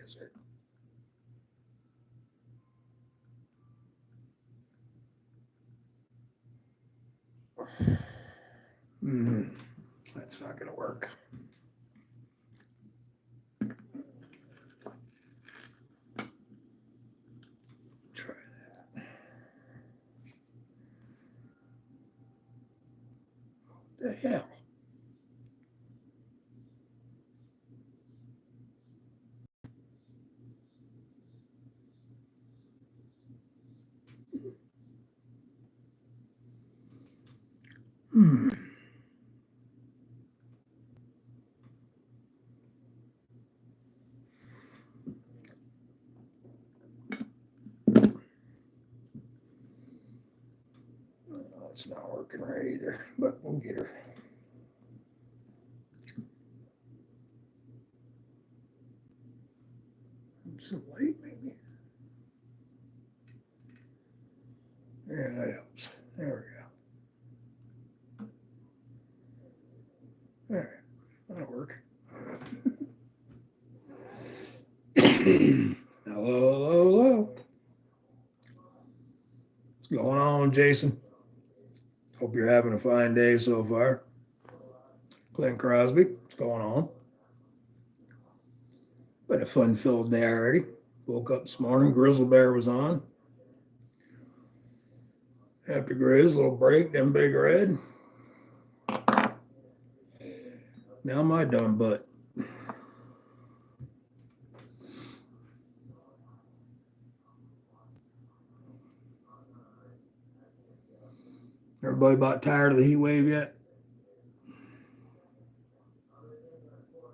is it? That's not going to work. Try that. What the hell? Hmm. Oh, it's not working right either, but we'll get her. Some light, maybe. Yeah, that helps. There we go. All right, that'll work. Hello, hello, hello. What's going on, Jason? Hope you're having a fine day so far. Clint Crosby, what's going on? Been a fun-filled day already. Woke up this morning, Grizzle Bear was on. Happy Grizz, little break, then Big Red. Now my dumb butt. Everybody about tired of the heat wave yet?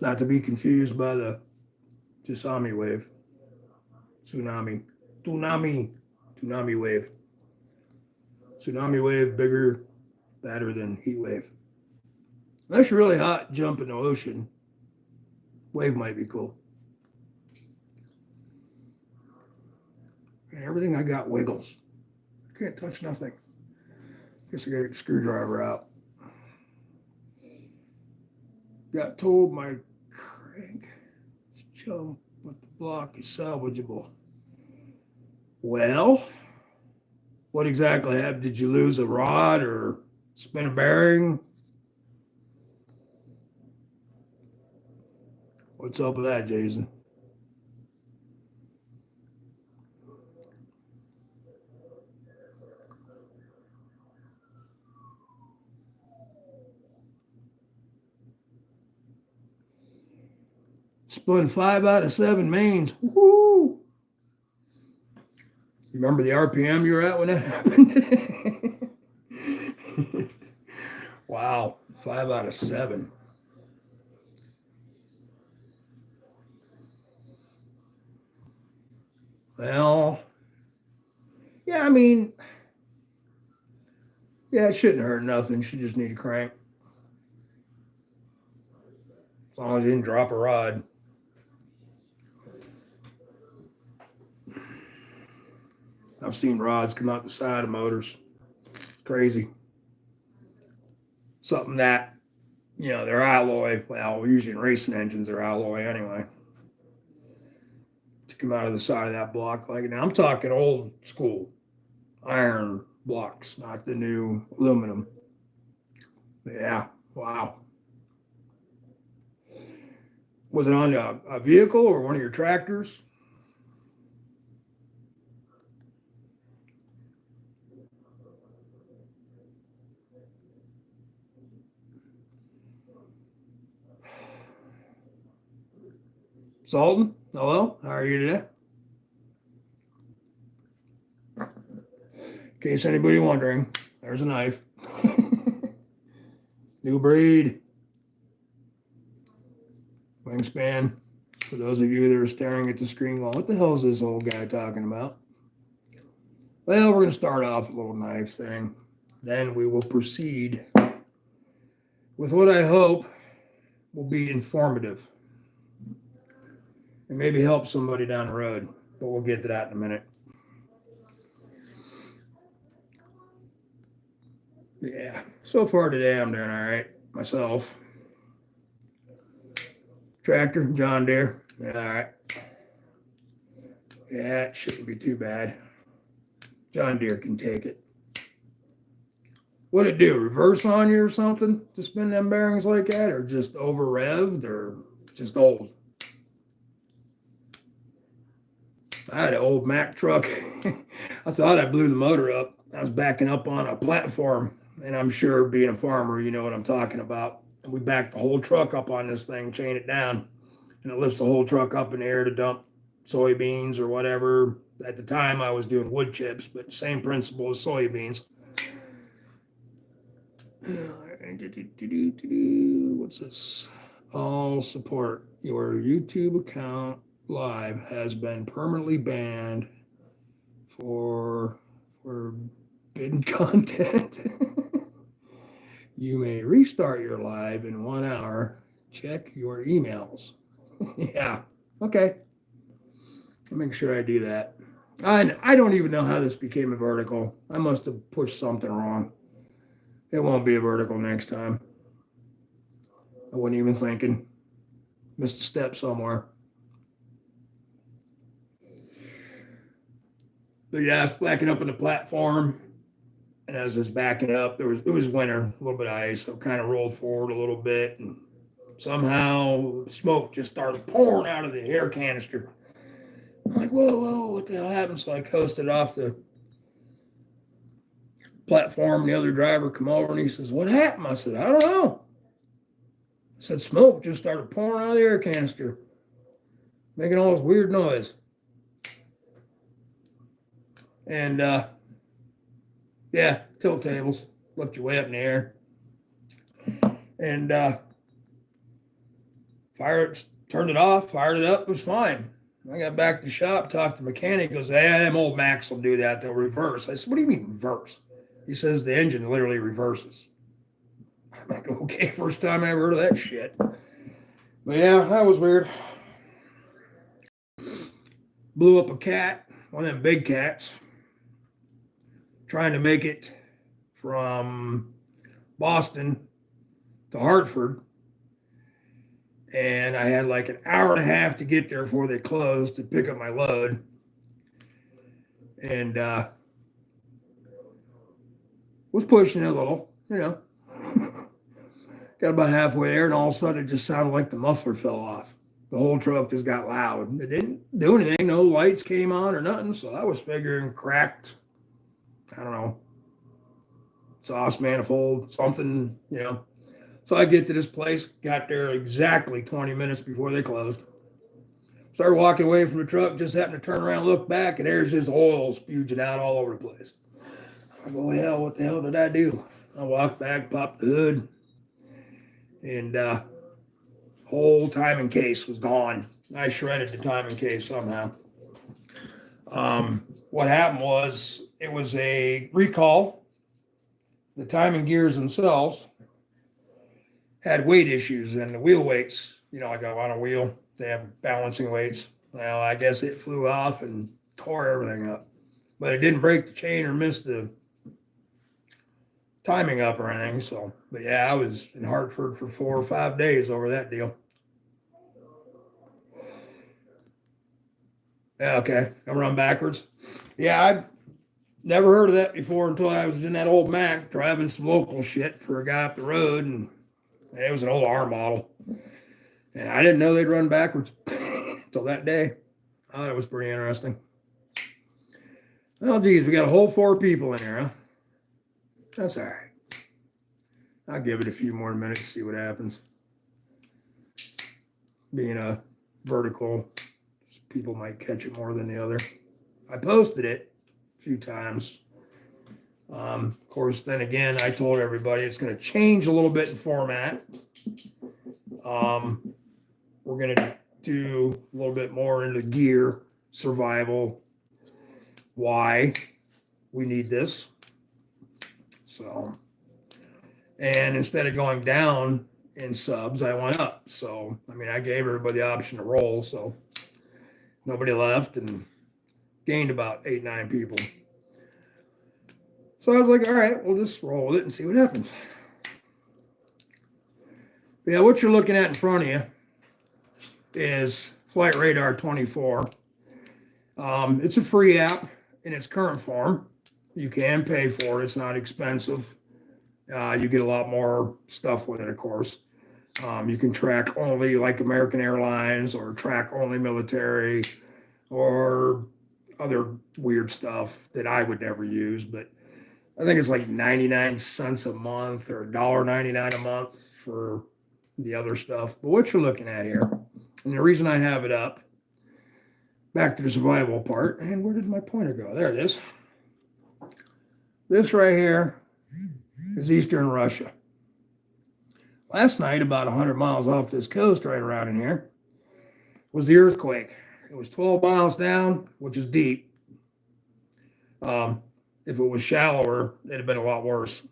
Not to be confused by the tsunami wave. Tsunami wave. Tsunami wave, bigger, badder than heat wave. Unless you're really hot, jump in the ocean. Wave might be cool. And everything I got wiggles. Can't touch nothing. Guess I gotta get the screwdriver out. Got told my crank jump with the block is salvageable. Well, what exactly happened? Did you lose a rod or spin a bearing? What's up with that, Jason? Spun 5 out of 7 mains. Woo! You remember the RPM you were at when that happened? Wow, 5 out of 7. Well, yeah, I mean, yeah, it shouldn't hurt nothing. She just need a crank. As long as you didn't drop a rod. I've seen rods come out the side of motors. It's crazy. Something that, they're alloy. Well, usually in racing engines, they're alloy anyway. To come out of the side of that block like now, I'm talking old school iron blocks, not the new aluminum. Yeah, wow. Was it on a vehicle or one of your tractors? Sultan, hello, how are you today? In case anybody wondering, there's a knife. New breed. Wingspan. For those of you that are staring at the screen going, what the hell is this old guy talking about? Well, we're going to start off with a little knife thing. Then we will proceed with what I hope will be informative and maybe help somebody down the road. But we'll get to that in a minute. Yeah, so far today I'm doing all right myself. Tractor, John Deere. Yeah, all right. Yeah, it shouldn't be too bad. John Deere can take it. What'd it do? Reverse on you or something to spin them bearings like that? Or just over revved or just old? I had an old Mack truck. I thought I blew the motor up. I was backing up on a platform, and I'm sure being a farmer, you know what I'm talking about. And we backed the whole truck up on this thing, chain it down, and it lifts the whole truck up in the air to dump soybeans or whatever. At the time, I was doing wood chips, but same principle as soybeans. What's this? All support. Your YouTube account live has been permanently banned for forbidden content. You may restart your live in 1 hour. Check your emails. Yeah. Okay. I'll make sure I do that. I don't even know how this became a vertical. I must have pushed something wrong. It won't be a vertical next time. I wasn't even thinking. Missed a step somewhere. But yeah, I was backing up on the platform. And as I was backing up, it was winter, a little bit of ice, so it kind of rolled forward a little bit. And somehow smoke just started pouring out of the air canister. I'm like, whoa, what the hell happened? So I coasted off the platform. The other driver come over and he says, what happened? I said, I don't know. I said, smoke just started pouring out of the air canister, making all this weird noise. And yeah, tilt tables, lift your way up in the air. And turned it off, fired it up, it was fine. I got back to the shop, talked to the mechanic, goes, hey, them old Macs will do that, they'll reverse. I said, what do you mean reverse? He says the engine literally reverses. I'm like, okay, first time I ever heard of that shit. But yeah, that was weird. Blew up a cat, one of them big cats, trying to make it from Boston to Hartford. And I had like an hour and a half to get there before they closed to pick up my load. And was pushing it a little, you know. Got about halfway there, and all of a sudden it just sounded like the muffler fell off. The whole truck just got loud. It didn't do anything. No lights came on or nothing. So I was figuring cracked, I don't know, sauce manifold, something, you know. So I get to this place, got there exactly 20 minutes before they closed. Started walking away from the truck, just happened to turn around, look back, and there's this oil spewing out all over the place. I go, hell, what the hell did I do? I walked back, popped the hood, and whole timing case was gone. I shredded the timing case somehow. What happened was it was a recall. The timing gears themselves had weight issues, and the wheel weights, you know, like on a wheel, they have balancing weights. Well, I guess it flew off and tore everything up. But it didn't break the chain or miss the timing up or anything. So, but yeah, I was in Hartford for 4 or 5 days over that deal. Yeah, okay. I'm run backwards. Yeah, I never heard of that before until I was in that old Mac driving some local shit for a guy up the road, and it was an old R model. And I didn't know they'd run backwards until that day. I thought it was pretty interesting. Oh, geez, we got a whole 4 people in here, huh? That's all right. I'll give it a few more minutes to see what happens. Being a vertical, people might catch it more than the other. I posted it a few times. Of course, then again, I told everybody it's going to change a little bit in format. We're going to do a little bit more into gear, survival, why we need this. So, and instead of going down in subs, I went up. So, I mean, I gave everybody the option to roll. So nobody left and gained about 8, 9 people. So I was like, all right, we'll just roll with it and see what happens. But yeah, what you're looking at in front of you is Flight Radar 24. It's a free app in its current form. You can pay for it. It's not expensive. You get a lot more stuff with it, of course. You can track only like American Airlines or track only military or other weird stuff that I would never use. But I think it's like 99 cents a month or $1.99 a month for the other stuff. But what you're looking at here, and the reason I have it up, back to the survival part, and where did my pointer go? There it is. This right here is Eastern Russia. Last night, about 100 miles off this coast, right around in here, was the earthquake. It was 12 miles down, which is deep. If it was shallower, it'd have been a lot worse.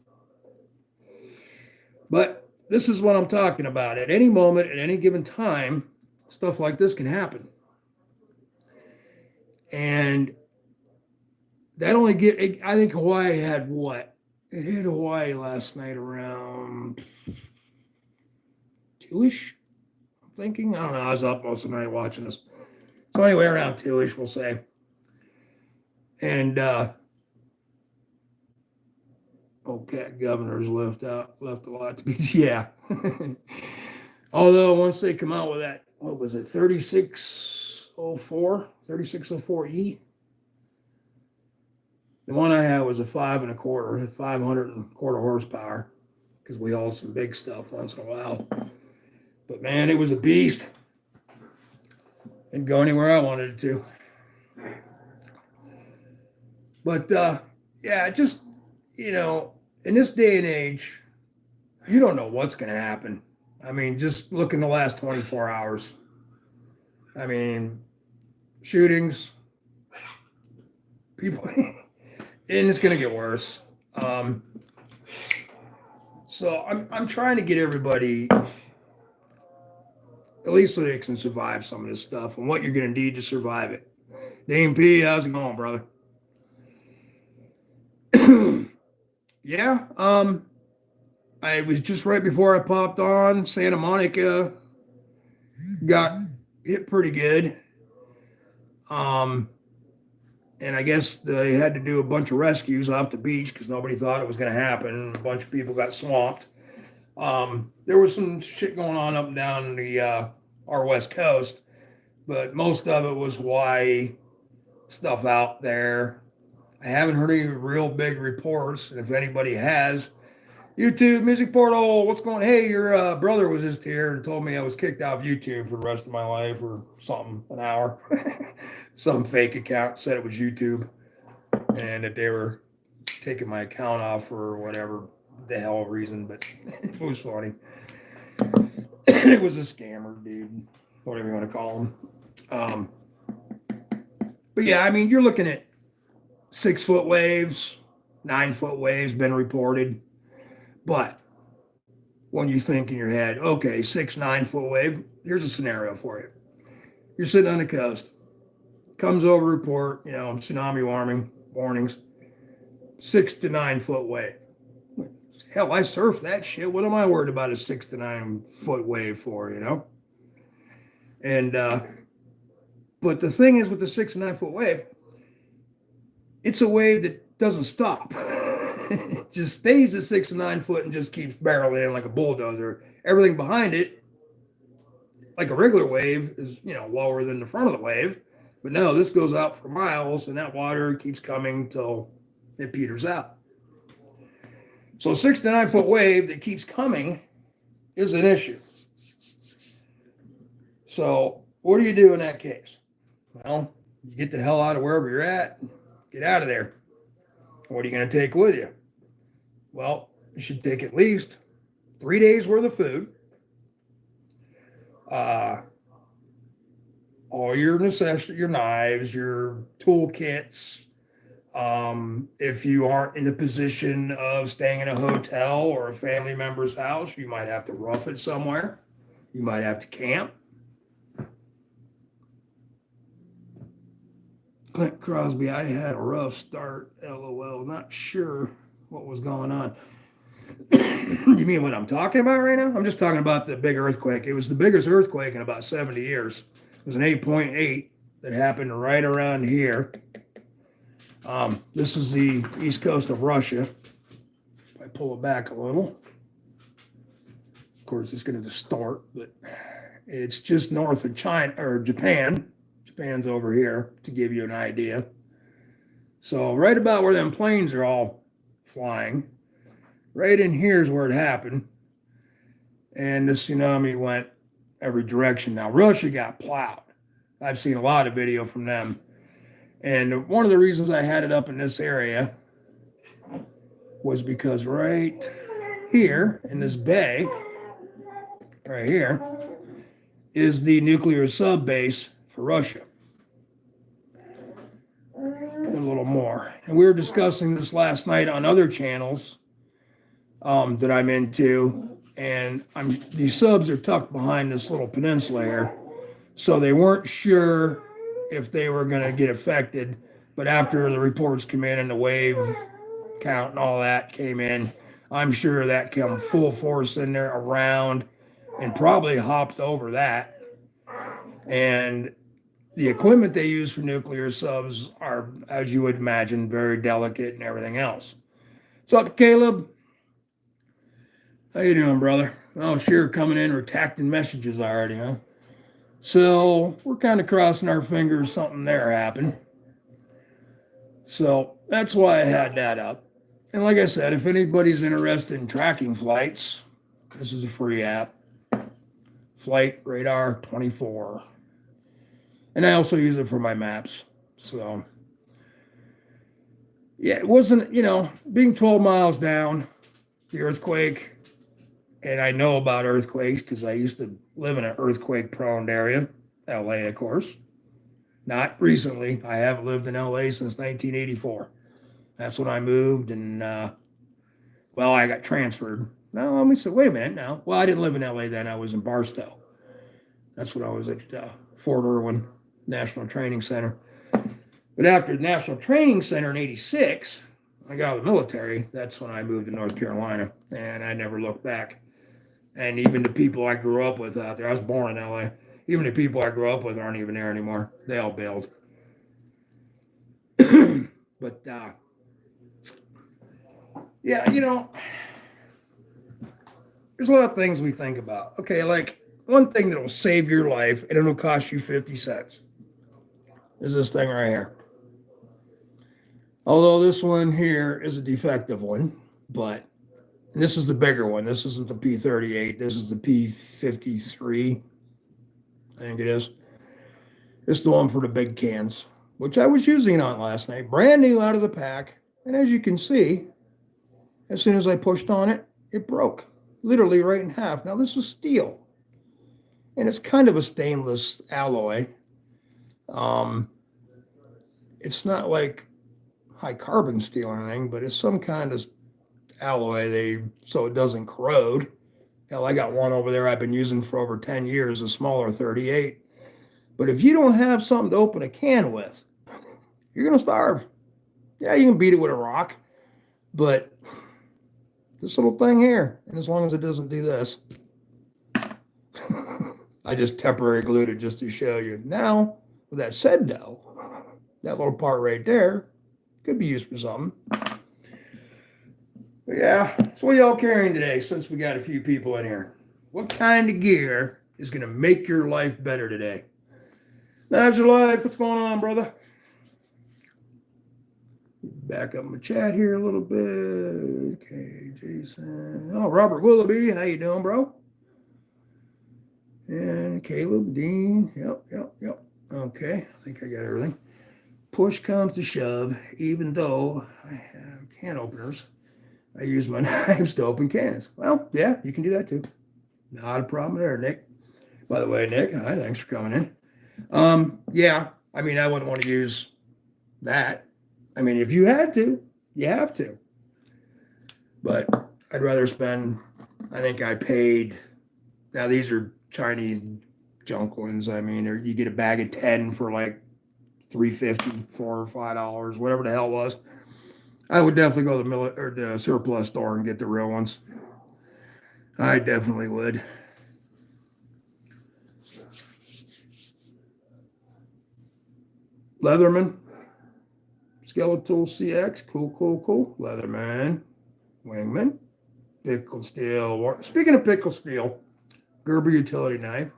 But this is what I'm talking about. At any moment, at any given time, stuff like this can happen. And that only I think Hawaii had what? It hit Hawaii last night around 2-ish, I'm thinking. I don't know. I was up most of the night watching this. So anyway, around 2-ish, we'll say. And governors left a lot to be, yeah. Although once they come out with that, what was it, 3604E? The one I had was a 5 1/4, had 500 horsepower, because we hauled some big stuff once in a while. But man, it was a beast. Didn't go anywhere I wanted it to. But yeah, just, in this day and age, you don't know what's going to happen. I mean, just look in the last 24 hours. I mean, shootings, people, and it's going to get worse. So I'm trying to get everybody, at least so they can survive some of this stuff and what you're going to need to survive it. Dame P, how's it going, brother? Yeah, I was just right before I popped on. Santa Monica got hit pretty good. And I guess they had to do a bunch of rescues off the beach because nobody thought it was going to happen. A bunch of people got swamped. There was some shit going on up and down our West Coast, but most of it was Hawaii, stuff out there. I haven't heard any real big reports, and if anybody has, YouTube Music Portal, what's going on? Hey, your brother was just here and told me I was kicked out of YouTube for the rest of my life or something, an hour. Some fake account said it was YouTube and that they were taking my account off for whatever the hell reason, but it was funny. It was a scammer, dude, whatever you want to call him. But yeah, I mean, you're looking at 6-foot waves, 9-foot waves been reported. But when you think in your head, okay, 6-9-foot wave, here's a scenario for you. You're sitting on the coast, comes over report, tsunami warnings, 6 to 9-foot wave. Hell, I surf that shit. What am I worried about a 6 to 9-foot wave for, And, but the thing is with the 6 to 9-foot wave, it's a wave that doesn't stop. It just stays at 6 to 9 foot and just keeps barreling in like a bulldozer. Everything behind it, like a regular wave, is lower than the front of the wave. But no, this goes out for miles, and that water keeps coming till it peters out. So a 6 to 9 foot wave that keeps coming is an issue. So what do you do in that case? Well, you get the hell out of wherever you're at. Get out of there. What are you going to take with you? Well, you should take at least 3 days worth of food. All your necessities, your knives, your toolkits. If you aren't in the position of staying in a hotel or a family member's house, you might have to rough it somewhere. You might have to camp. Clint Crosby, I had a rough start, LOL. Not sure what was going on. You mean what I'm talking about right now? I'm just talking about the big earthquake. It was the biggest earthquake in about 70 years. It was an 8.8. that happened right around here. This is the east coast of Russia. If I pull it back a little, of course, it's going to distort, but it's just north of China or Japan. Japan's over here to give you an idea. So right about where them planes are all flying, right in here is where it happened. And the tsunami went every direction. Now, Russia got plowed. I've seen a lot of video from them. And one of the reasons I had it up in this area was because right here in this bay, right here, is the nuclear sub base for Russia. A little more. And we were discussing this last night on other channels that I'm into. And these subs are tucked behind this little peninsula here. So they weren't sure if they were going to get affected. But after the reports came in and the wave count and all that came in, I'm sure that came full force in there around and probably hopped over that. And the equipment they use for nuclear subs are, as you would imagine, very delicate and everything else. What's up, Caleb? How you doing, brother? Oh, sure, coming in retracting messages already, huh? So we're kind of crossing our fingers something there happened. So that's why I had that up. And like I said, if anybody's interested in tracking flights, this is a free app. Flight Radar 24. And I also use it for my maps. So, yeah, it wasn't, being 12 miles down, the earthquake, and I know about earthquakes because I used to live in an earthquake-prone area, LA, of course. Not recently. I haven't lived in LA since 1984. That's when I moved, and, I got transferred. No, let me say, wait a minute now. Well, I didn't live in LA then. I was in Barstow. That's when I was at Fort Irwin National Training Center. But after the National Training Center in 86, I got out of the military. That's when I moved to North Carolina, and I never looked back. And even the people I grew up with out there, I was born in LA, even the people I grew up with aren't even there anymore. They all bailed. But, yeah, there's a lot of things we think about. Okay, like one thing that will save your life and it'll cost you 50 cents is this thing right here. Although this one here is a defective one, but this is the bigger one. This isn't the P38. This is the P53. I think it is. It's the one for the big cans, which I was using on last night. Brand new out of the pack. And as you can see, as soon as I pushed on it, it broke. Literally right in half. Now this is steel. And it's kind of a stainless alloy. It's not like high carbon steel or anything, but it's some kind of alloy so it doesn't corrode. Hell, I got one over there I've been using for over 10 years, a smaller 38. But if you don't have something to open a can with, you're going to starve. Yeah, you can beat it with a rock, but this little thing here, and as long as it doesn't do this, I just temporarily glued it just to show you. Now, with that said though, that little part right there could be used for something. But yeah, so what are y'all carrying today since we got a few people in here? What kind of gear is going to make your life better today? How's your life? What's going on, brother? Back up my chat here a little bit. Okay, Jason. Oh, Robert Willoughby. How you doing, bro? And Caleb, Dean. Yep. Okay, I think I got everything. Push comes to shove, even though I have can openers, I use my knives to open cans. Well, yeah, you can do that too. Not a problem there, Nick. By the way, Nick, hi, thanks for coming in. Yeah, I mean, I wouldn't want to use that. I mean, if you had to, you have to. But I'd rather spend, I think I paid, now these are Chinese junk ones. I mean, you get a bag of 10 for like $3.50, $4 or $5, whatever the hell it was. I would definitely go to the surplus store and get the real ones. I definitely would. Leatherman, Skeletal CX, cool. Leatherman, Wingman, Pickle Steel. Speaking of Pickle Steel, Gerber utility knife.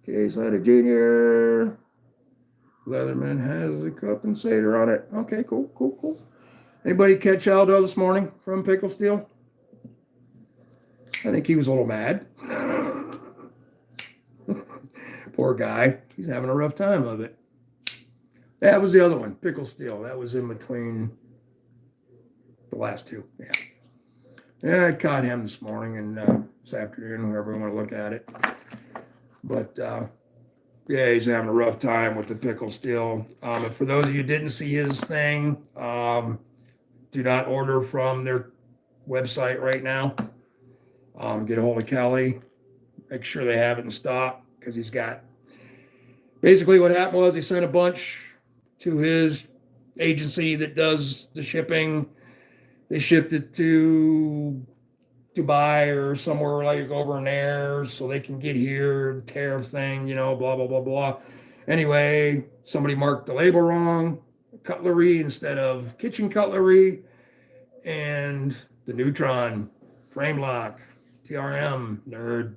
Case Letter Junior. Leatherman has a compensator on it. Okay, cool. Anybody catch Aldo this morning from Pickle Steel? I think he was a little mad. Poor guy. He's having a rough time of it. That was the other one, Pickle Steel. That was in between the last two. Yeah, I caught him this morning and this afternoon, wherever we want to look at it. But yeah, he's having a rough time with the Pickle Steel. And for those of you who didn't see his thing, do not order from their website right now. Get a hold of Kelly. Make sure they have it in stock because he's got. Basically, what happened was he sent a bunch to his agency that does the shipping. They shipped it to Dubai or somewhere like over in there so they can get here, tariff thing, blah. Anyway, somebody marked the label wrong, cutlery instead of kitchen cutlery, and the Neutron frame lock, TRM, nerd.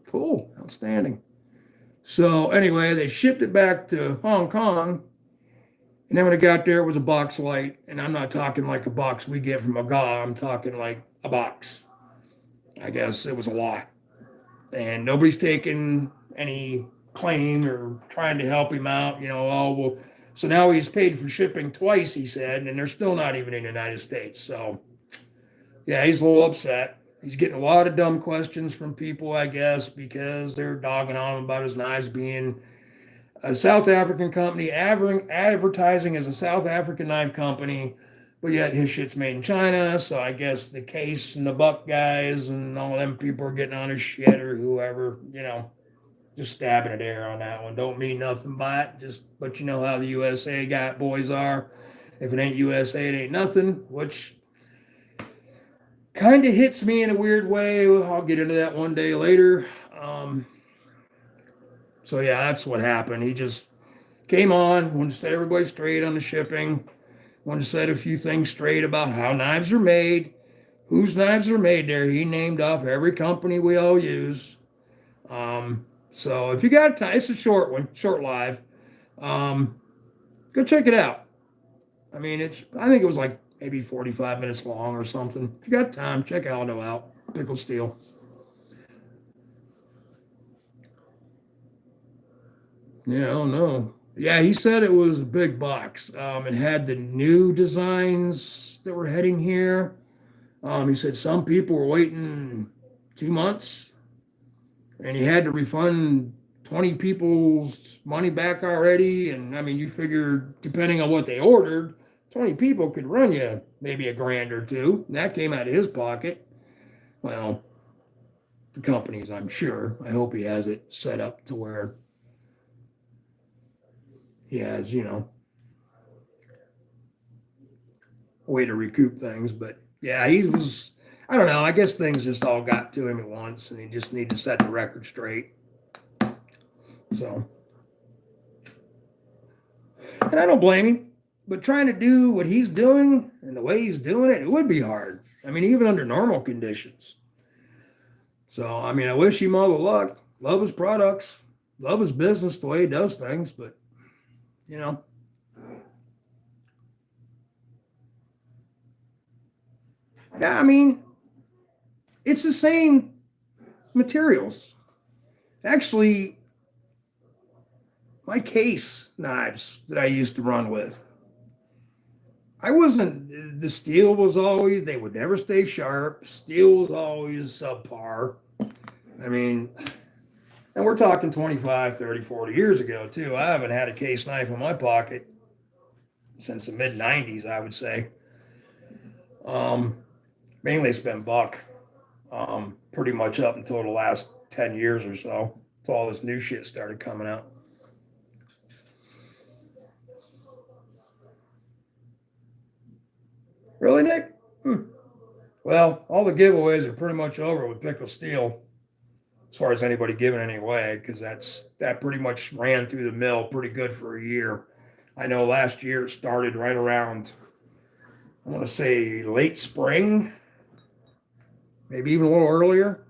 Cool, outstanding. So anyway, they shipped it back to Hong Kong. And then when it got there, it was a box light. And I'm not talking like a box we get from a guy. I'm talking like a box. I guess it was a lot. And nobody's taking any claim or trying to help him out. So now he's paid for shipping twice, he said, and they're still not even in the United States. So, yeah, he's a little upset. He's getting a lot of dumb questions from people, I guess, because they're dogging on him about his knives being a South African company, advertising as a South African knife company, but yet his shit's made in China. So I guess the Case and the Buck guys and all them people are getting on his shit or whoever, just stabbing at air on that one. Don't mean nothing by it, but you know how the USA boys are. If it ain't USA, it ain't nothing, which kind of hits me in a weird way. I'll get into that one day later. So yeah, that's what happened. He just came on, wanted to set everybody straight on the shipping, wanted to set a few things straight about how knives are made, whose knives are made there. He named off every company we all use. So if you got time, it's a short one, short live. Go check it out. I think it was like maybe 45 minutes long or something. If you got time, check Aldo out. Pickle Steel. Yeah, I don't know. Yeah, he said it was a big box. It had the new designs that were heading here. He said some people were waiting 2 months, and he had to refund 20 people's money back already. And you figure, depending on what they ordered, 20 people could run you maybe $1,000 or $2,000. And that came out of his pocket. Well, the company's, I'm sure. I hope he has it set up to where he has, a way to recoup things. But yeah, he was, I don't know, I guess things just all got to him at once and he just needed to set the record straight. So, and I don't blame him, but trying to do what he's doing and the way he's doing it, it would be hard. Even under normal conditions. So, I wish him all the luck. Love his products, love his business, the way he does things, but yeah, it's the same materials. Actually, my Case knives that I used to run with, the steel was always, they would never stay sharp. Steel was always subpar. And we're talking 25, 30, 40 years ago, too. I haven't had a Case knife in my pocket since the mid-90s, I would say. Mainly it's been Buck, pretty much up until the last 10 years or so, until all this new shit started coming out. Really, Nick? Well, all the giveaways are pretty much over with Pickle Steel, as far as anybody giving any away, because that pretty much ran through the mill pretty good for a year. I know last year it started right around, I want to say late spring, maybe even a little earlier.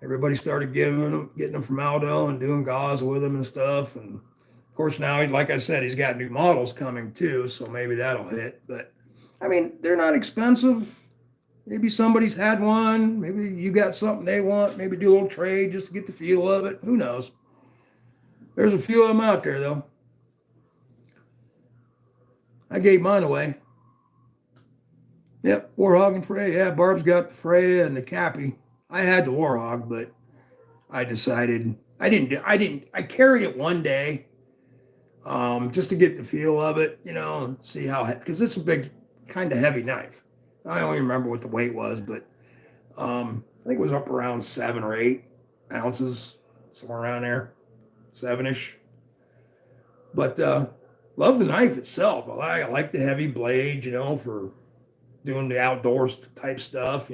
Everybody started getting them from Aldo and doing gauze with them and stuff. And of course, now, like I said, he's got new models coming too, so maybe that'll hit. But I mean, they're not expensive. Maybe somebody's had one. Maybe you got something they want. Maybe do a little trade just to get the feel of it. Who knows? There's a few of them out there, though. I gave mine away. Yep, Warhog and Freya. Yeah, Barb's got the Freya and the Cappy. I had the Warhog, but I decided I carried it one day, just to get the feel of it, and see how, because it's a big, kind of heavy knife. I don't even remember what the weight was, but I think it was up around 7 or 8 ounces, somewhere around there, 7-ish. But love the knife itself. I like the heavy blade, for doing the outdoors type stuff,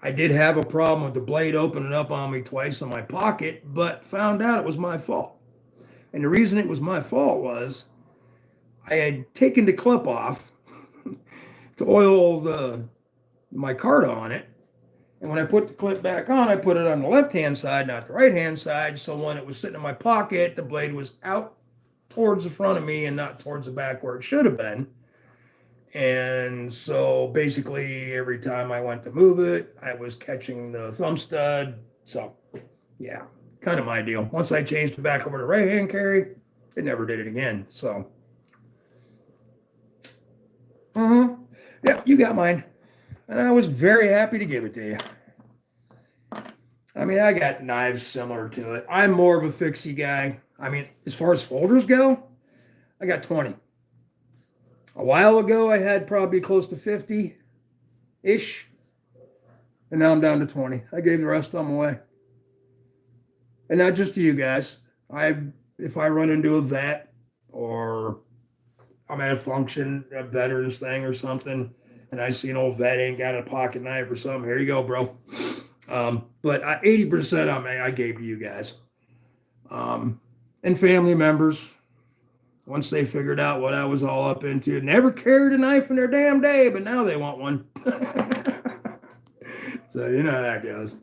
I did have a problem with the blade opening up on me twice in my pocket, but found out it was my fault. And the reason it was my fault was I had taken the clip off to oil my card on it. And when I put the clip back on, I put it on the left-hand side, not the right-hand side. So when it was sitting in my pocket, the blade was out towards the front of me and not towards the back where it should have been. And so basically every time I went to move it, I was catching the thumb stud. So yeah, kind of my deal. Once I changed it back over to right-hand carry, it never did it again. So yeah, you got mine. And I was very happy to give it to you. I mean, I got knives similar to it. I'm more of a fixie guy. I mean, as far as folders go, I got 20. A while ago, I had probably close to 50-ish. And now I'm down to 20. I gave the rest of them away. And not just to you guys. If I run into a vet or I'm at a function, a veterans thing or something, and I see an old vet ain't got a pocket knife or something, here you go, bro. But 80% of them I gave to you guys. And family members. Once they figured out what I was all up into, never carried a knife in their damn day, but now they want one. So you know how that goes.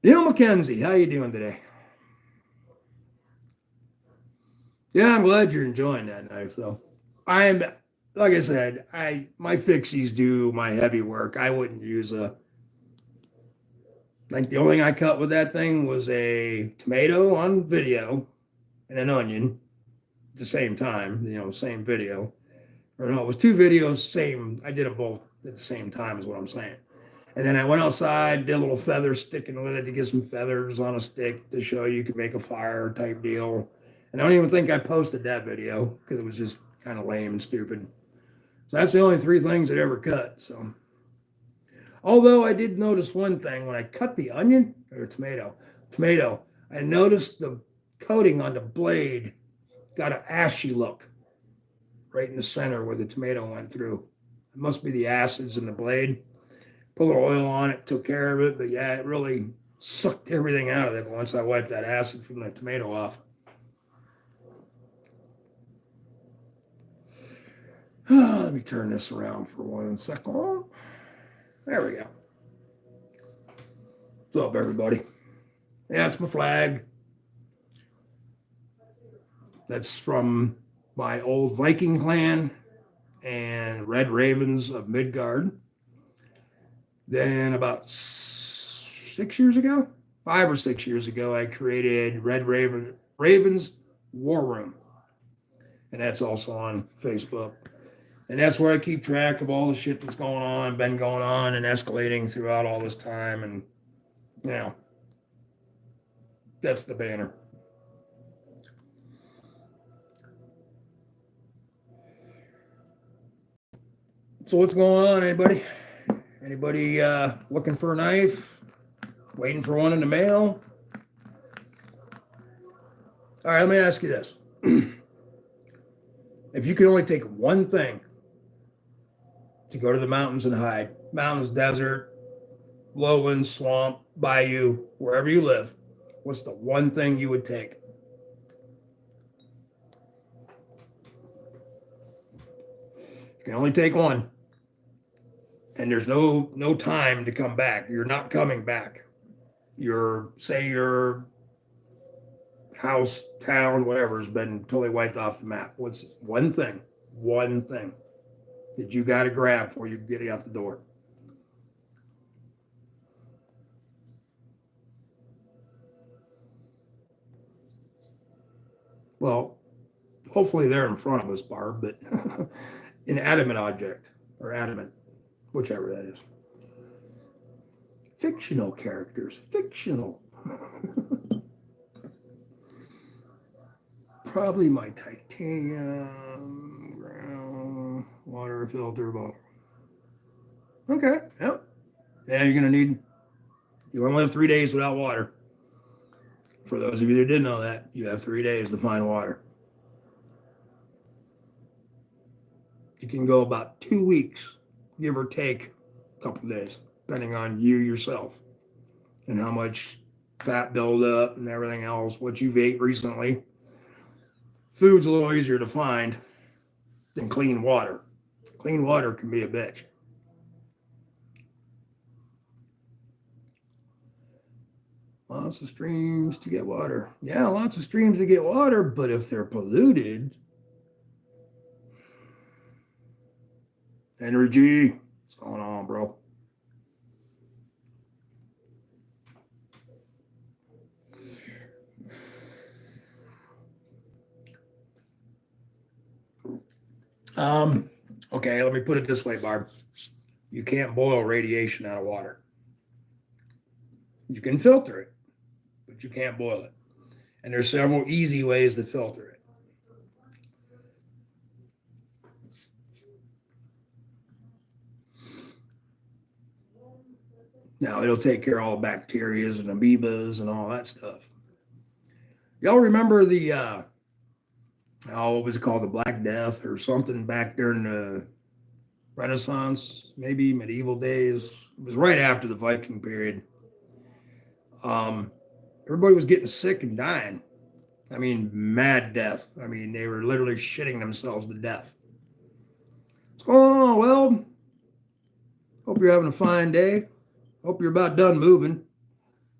Neil McKenzie, how you doing today? Yeah, I'm glad you're enjoying that knife, though. Like I said, my fixies do my heavy work. I wouldn't use like the only thing I cut with that thing was a tomato on video and an onion. The same time, same video. Or no, it was 2 videos, same. I did them both at the same time is what I'm saying. And then I went outside, did a little feather sticking with it to get some feathers on a stick to show you could make a fire type deal. And I don't even think I posted that video because it was just kind of lame and stupid. So that's the only 3 things I ever cut. So, although I did notice one thing when I cut the onion or tomato, I noticed the coating on the blade got an ashy look right in the center where the tomato went through. It must be the acids in the blade. Put a little oil on it, took care of it, but yeah, it really sucked everything out of it once I wiped that acid from the tomato off. Let me turn this around for 1 second. There we go. What's up, everybody? Yeah, it's my flag. That's from my old Viking clan and Red Ravens of Midgard. Then about 6 years ago, 5 or 6 years ago, I created Red Ravens War Room. And that's also on Facebook. And that's where I keep track of all the shit that's going on, been going on and escalating throughout all this time. And, that's the banner. So what's going on, anybody? Anybody looking for a knife? Waiting for one in the mail? All right, let me ask you this. If you could only take one thing to go to the mountains and hide, mountains, desert, lowlands, swamp, bayou, wherever you live, what's the one thing you would take? You can only take one. And there's no time to come back. You're not coming back. Say your house, town, whatever has been totally wiped off the map. What's one thing that you got to grab before you get out the door? Well, hopefully they're in front of us, Barb, but an adamant object or adamant, whichever that is. Fictional characters, fictional. Probably my titanium ground water filter bottle. Okay, yep. Yeah, you're gonna need. You only have 3 days without water. For those of you that didn't know that, you have 3 days to find water. You can go about 2 weeks, give or take a couple of days, depending on you yourself and how much fat buildup and everything else, what you've ate recently. Food's a little easier to find than clean water. Clean water can be a bitch. Lots of streams to get water. Yeah, lots of streams to get water, but if they're polluted, energy, what's going on, bro? Okay, let me put it this way, Barb. You can't boil radiation out of water. You can filter it, but you can't boil it. And there's several easy ways to filter it. Now, it'll take care of all the bacteria and amoebas and all that stuff. Y'all remember the, what was it called? The Black Death or something back during the Renaissance, maybe medieval days. It was right after the Viking period. Everybody was getting sick and dying. I mean, mad death. I mean, they were literally shitting themselves to death. What's going on? Well, hope you're having a fine day. Hope you're about done moving.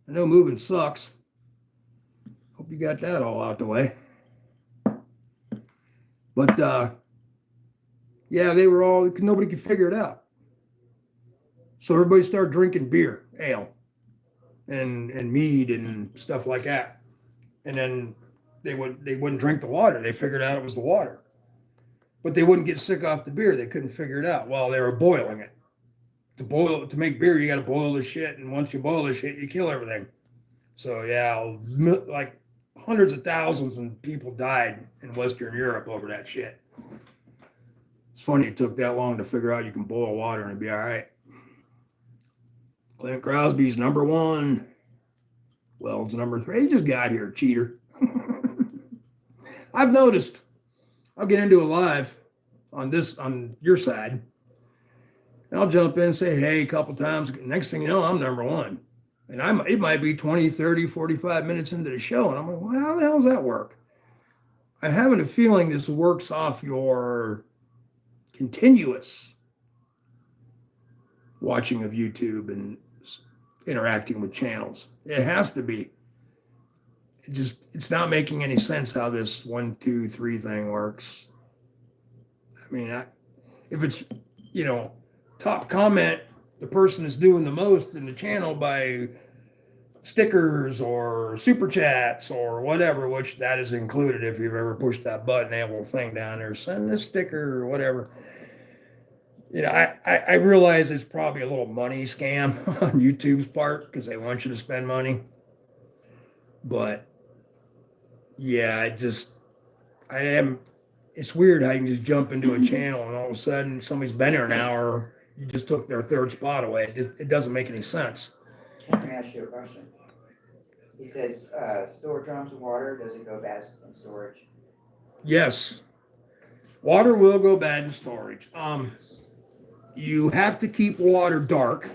I know moving sucks. Hope you got that all out the way. But yeah, they were all, nobody could figure it out. So everybody started drinking beer, ale, and mead and stuff like that. And then they wouldn't drink the water. They figured out it was the water. But they wouldn't get sick off the beer. They couldn't figure it out while they were boiling it. To make beer, you got to boil the shit, and once you boil the shit, you kill everything. So yeah, like hundreds of thousands of people died in Western Europe over that shit. It's funny it took that long to figure out you can boil water and it'd be all right. Clint Crosby's number 1. Weld's number 3. He just got here, cheater. I've noticed. I'll get into a live on your side. And I'll jump in and say, hey, a couple times. Next thing you know, I'm number 1. And it might be 20, 30, 45 minutes into the show. And I'm like, well, how the hell does that work? I'm having a feeling this works off your continuous watching of YouTube and interacting with channels. It has to be. It's not making any sense how this 1, 2, 3 thing works. I mean, if it's, top comment, the person is doing the most in the channel by stickers or super chats or whatever, which that is included if you've ever pushed that button, that little thing down there, send this sticker or whatever. I realize it's probably a little money scam on YouTube's part because they want you to spend money. But yeah, it's weird how you can just jump into a channel and all of a sudden somebody's been there an hour. You just took their third spot away. It doesn't make any sense. Let me ask you a question. He says, store drums of water, does it go bad in storage? Yes. Water will go bad in storage. You have to keep water dark.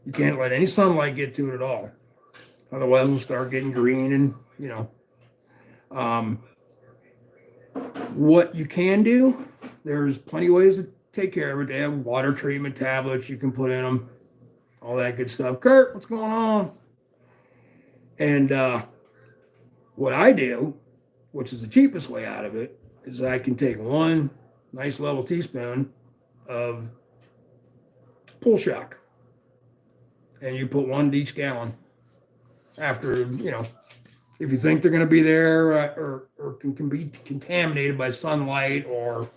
You can't let any sunlight get to it at all. Otherwise, it'll start getting green and, what you can do there's plenty of ways to take care of it. They have water treatment tablets you can put in them, all that good stuff. Kurt, what's going on? And what I do, which is the cheapest way out of it, is I can take one nice level teaspoon of pool shock, and you put one to each gallon. After, if you think they're going to be there or can be contaminated by sunlight or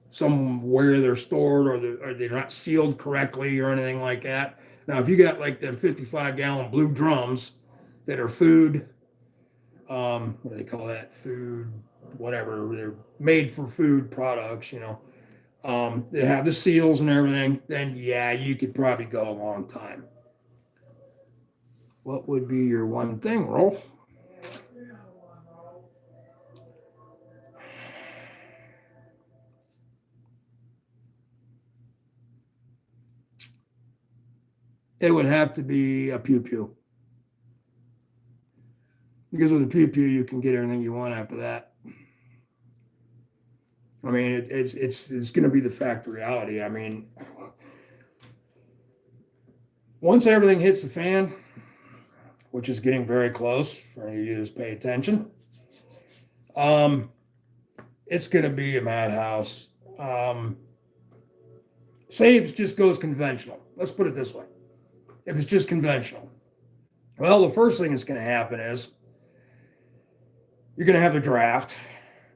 somewhere they're stored or they're not sealed correctly or anything like that. Now, if you got like them 55-gallon blue drums that are food, what do they call that? Food, whatever. They're made for food products, they have the seals and everything, then yeah, you could probably go a long time. What would be your one thing, Rolf? It would have to be a pew-pew. Because with a pew-pew, you can get everything you want after that. I mean, it's going to be the fact of reality. I mean, once everything hits the fan, which is getting very close for you to just pay attention, it's going to be a madhouse. Say if it just goes conventional. Let's put it this way. If it's just conventional. Well, the first thing that's going to happen is you're going to have a draft.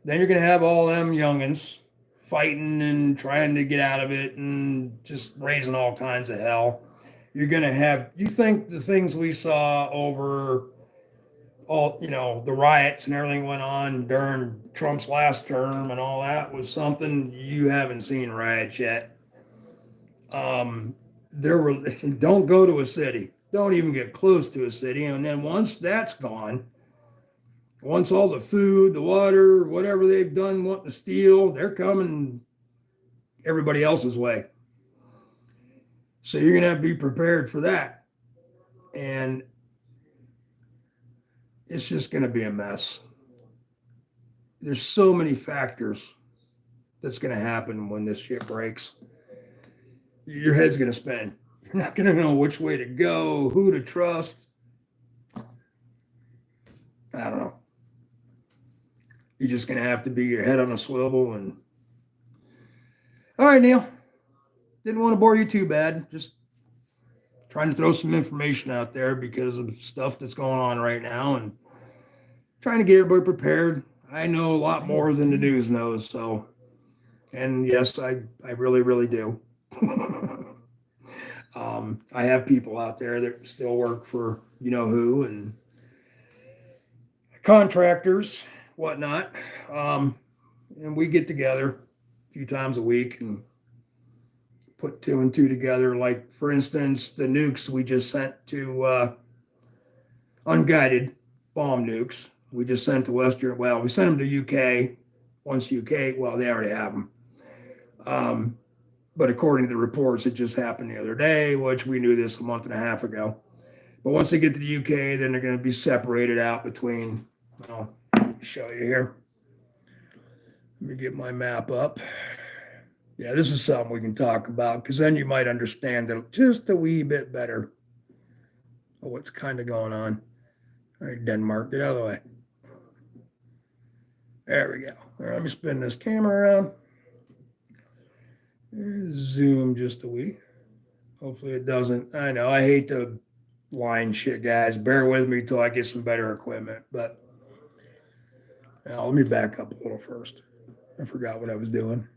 Then you're going to have all them youngins fighting and trying to get out of it and just raising all kinds of hell. You're going to have, you think the things we saw over all, the riots and everything went on during Trump's last term and all that was something you haven't seen riots yet. Don't go to a city. Don't even get close to a city. And then once that's gone, once all the food, the water, whatever they've done wanting to steal, they're coming everybody else's way. So you're going to have to be prepared for that. And it's just going to be a mess. There's so many factors that's going to happen when this shit breaks. Your head's going to spin. You're not going to know which way to go, who to trust. I don't know. You're just going to have to be your head on a swivel. And all right, Neil. Didn't want to bore you too bad. Just trying to throw some information out there because of stuff that's going on right now and trying to get everybody prepared. I know a lot more than the news knows. So, and yes, I really, really do. I have people out there that still work for who and contractors, whatnot. And we get together a few times a week and put two and two together. Like, for instance, the nukes we just sent to unguided bomb nukes. We just sent to Western. Well, we sent them to UK. Once UK, well, they already have them. But according to the reports, it just happened the other day, which we knew this a month and a half ago. But once they get to the UK, then they're going to be separated out between, let me show you here. Let me get my map up. Yeah, this is something we can talk about because then you might understand it just a wee bit better of what's kind of going on. All right, Denmark, get out of the way. There we go. All right, let me spin this camera around. Zoom just a wee. Hopefully it doesn't. I know I hate to line shit, guys. Bear with me till I get some better equipment. But now let me back up a little first. I forgot what I was doing.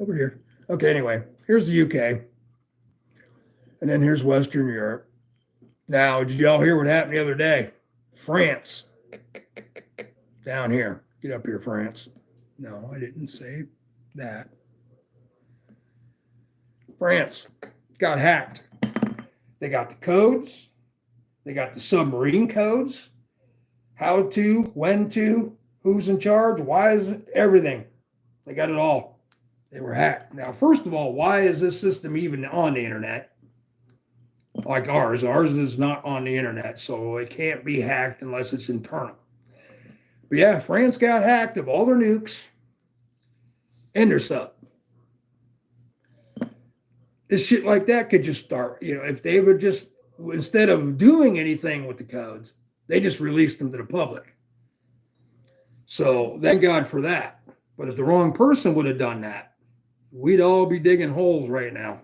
Over here. Okay, anyway, here's the UK. And then here's Western Europe. Now, did y'all hear what happened the other day? France. Down here. Get up here, France. No, I didn't say that. France got hacked. They got the codes. They got the submarine codes. How to, when to, who's in charge, why is it, everything. They got it all. They were hacked. Now, first of all, why is this system even on the internet? Like ours. Ours is not on the internet, so it can't be hacked unless it's internal. But yeah, France got hacked of all their nukes and their sub. This shit like that could just start. If they would just, instead of doing anything with the codes, they just released them to the public. So thank God for that. But if the wrong person would have done that, we'd all be digging holes right now.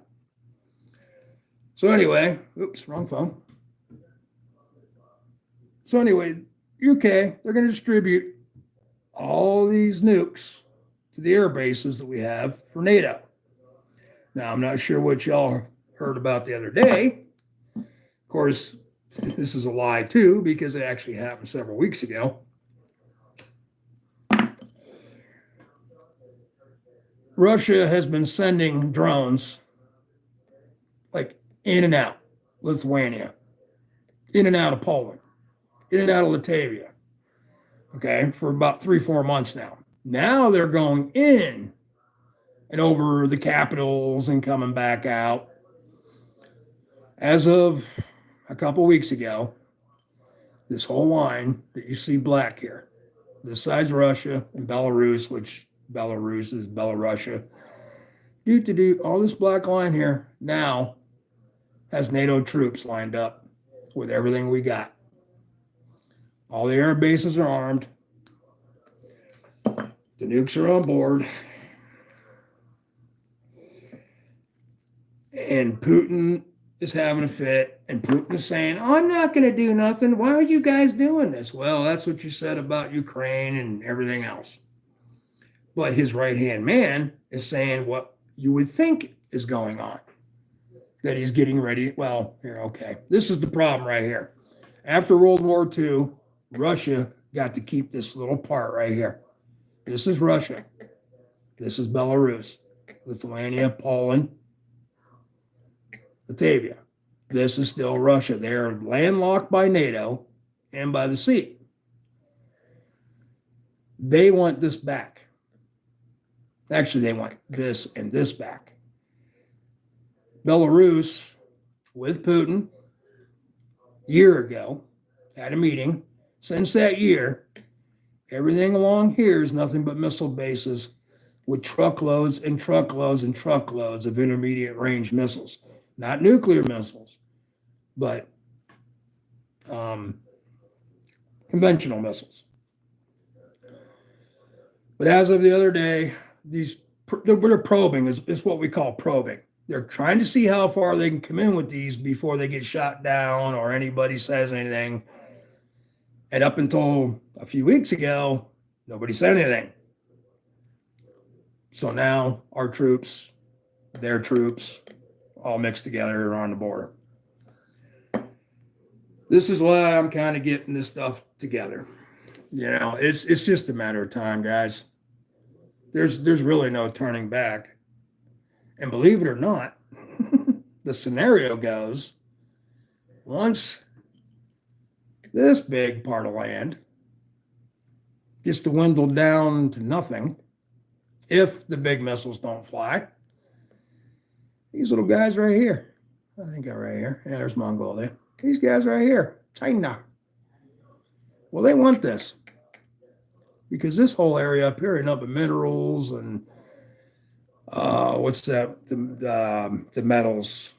So anyway, oops, wrong phone. So anyway, UK, they're going to distribute all these nukes to the air bases that we have for NATO. Now, I'm not sure what y'all heard about the other day. Of course, this is a lie too, because it actually happened several weeks ago. Russia has been sending drones like in and out Lithuania, in and out of Poland, in and out of Latvia, okay, for about 3-4 months now. Now they're going in and over the capitals and coming back out. As of a couple weeks ago, this whole line that you see black here, this side's Russia and Belarus, which Belarus is Belarusia. All this black line here now has NATO troops lined up with everything we got. All the air bases are armed. The nukes are on board. And Putin is having a fit, and Putin is saying, "Oh, I'm not going to do nothing. Why are you guys doing this?" Well, that's what you said about Ukraine and everything else. But his right-hand man is saying what you would think is going on, that he's getting ready. Well, here, okay. This is the problem right here. After World War II, Russia got to keep this little part right here. This is Russia. This is Belarus, Lithuania, Poland, Latvia. This is still Russia. They're landlocked by NATO and by the sea. They want this back. Actually, they want this and this back. Belarus, with Putin, a year ago, had a meeting. Since that year, everything along here is nothing but missile bases with truckloads and truckloads and truckloads of intermediate range missiles. Not nuclear missiles, but conventional missiles. But as of the other day, they're probing, is what we call probing. They're trying to see how far they can come in with these before they get shot down or anybody says anything. And up until a few weeks ago, nobody said anything. So now our troops, their troops, all mixed together on the border. This is why I'm kind of getting this stuff together. It's just a matter of time, guys. There's really no turning back. And believe it or not, the scenario goes, once this big part of land gets dwindled down to nothing, if the big missiles don't fly, these little guys right here, I think they're right here. Yeah, there's Mongolia. These guys right here, China. Well, they want this because this whole area up here, but minerals and what's that? The metals.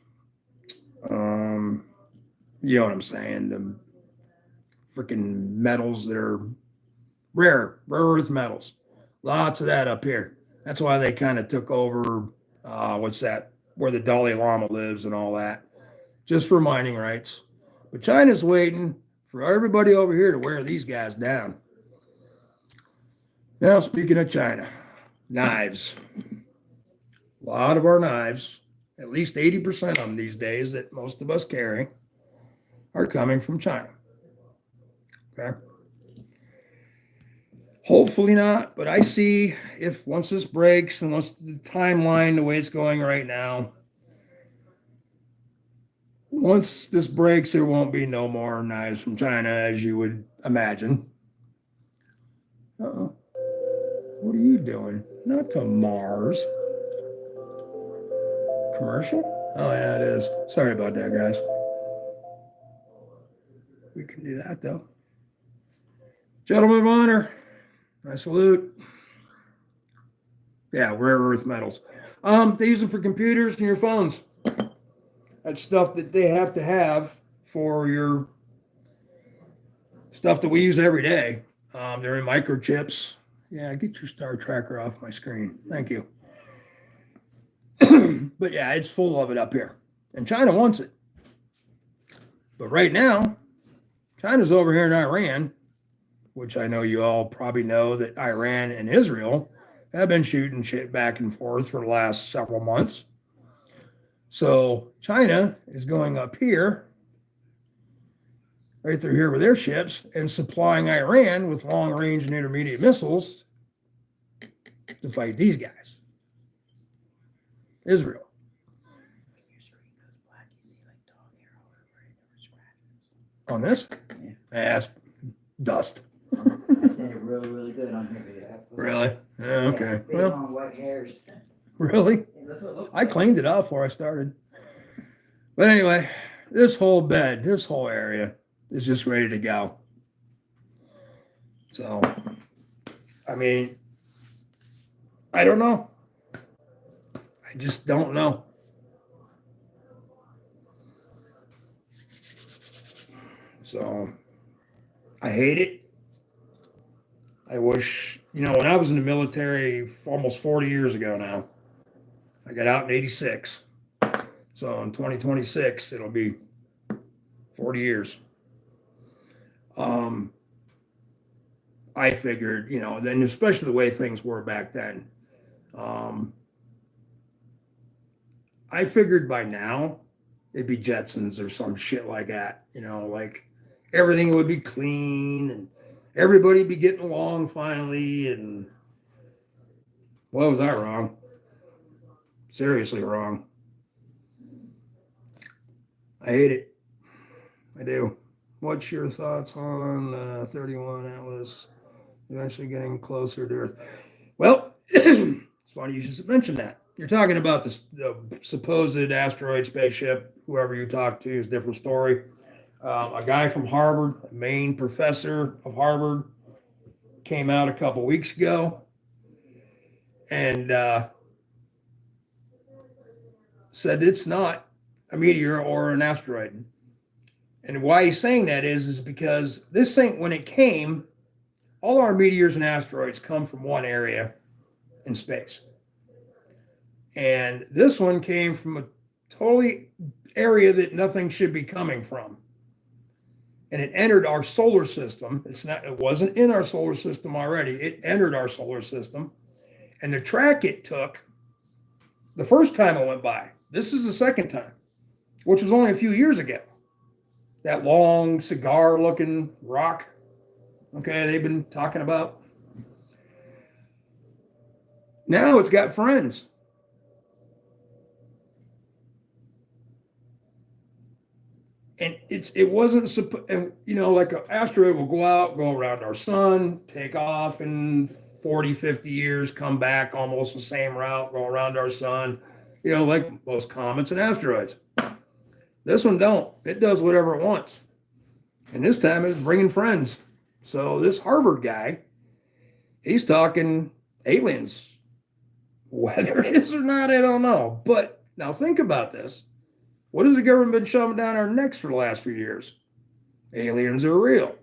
You know what I'm saying? The freaking metals that are rare earth metals. Lots of that up here. That's why they kind of took over. What's that? Where the Dalai Lama lives and all that, just for mining rights. But China's waiting for everybody over here to wear these guys down. Now, speaking of China, knives. A lot of our knives, at least 80% of them these days that most of us carry, are coming from China. Okay. Hopefully not, but I see if once this breaks and once the timeline, the way it's going right now, once this breaks, there won't be no more knives from China, as you would imagine. Uh-oh. What are you doing? Not to Mars. Commercial? Oh, yeah, it is. Sorry about that, guys. We can do that, though. Gentlemen of honor, I salute. Yeah, rare earth metals. They use them for computers and your phones. That's stuff that they have to have for your stuff that we use every day. They're in microchips. Yeah, get your Star Tracker off my screen. Thank you. But yeah, it's full of it up here. And China wants it. But right now, China's over here in Iran, which I know you all probably know that Iran and Israel have been shooting shit back and forth for the last several months. So China is going up here, right through here with their ships, and supplying Iran with long range and intermediate missiles to fight these guys. Israel. Your screen goes black. You see like dog hair all over it. There were scratches. On this? Yeah. That's dust. I said it really, really good on here. Really? Yeah, okay. Big Well, long white hairs. really? Yeah, that's what it looks I like. cleaned it up before I started. But anyway, this whole bed, this whole area is just ready to go. So, I mean, I don't know. I just don't know. So, I hate it. I wish, when I was in the military almost 40 years ago now, I got out in 86. So in 2026, it'll be 40 years. I figured, then especially the way things were back then, I figured by now it'd be Jetsons or some shit like that, like everything would be clean and everybody be getting along finally. And well, was I wrong? Seriously wrong. I hate it. I do. What's your thoughts on 31 Atlas eventually getting closer to Earth? Well, it's funny you should mention that. You're talking about the supposed asteroid spaceship. Whoever you talk to is a different story. A guy from Harvard, a Maine professor of Harvard, came out a couple weeks ago and said it's not a meteor or an asteroid. And why he's saying that is because this thing, when it came, all our meteors and asteroids come from one area in space. And this one came from a totally area that nothing should be coming from. And it entered our solar system. It wasn't in our solar system already. It entered our solar system. And the track it took, the first time it went by, this is the second time, which was only a few years ago. That long cigar-looking rock, okay, they've been talking about. Now it's got friends. And it wasn't, like an asteroid will go out, go around our sun, take off in 40, 50 years, come back almost the same route, go around our sun, like most comets and asteroids. This one don't. It does whatever it wants. And this time it's bringing friends. So this Harvard guy, he's talking aliens. Whether it is or not, I don't know. But now think about this. What has the government been shoving down our necks for the last few years? Aliens are real.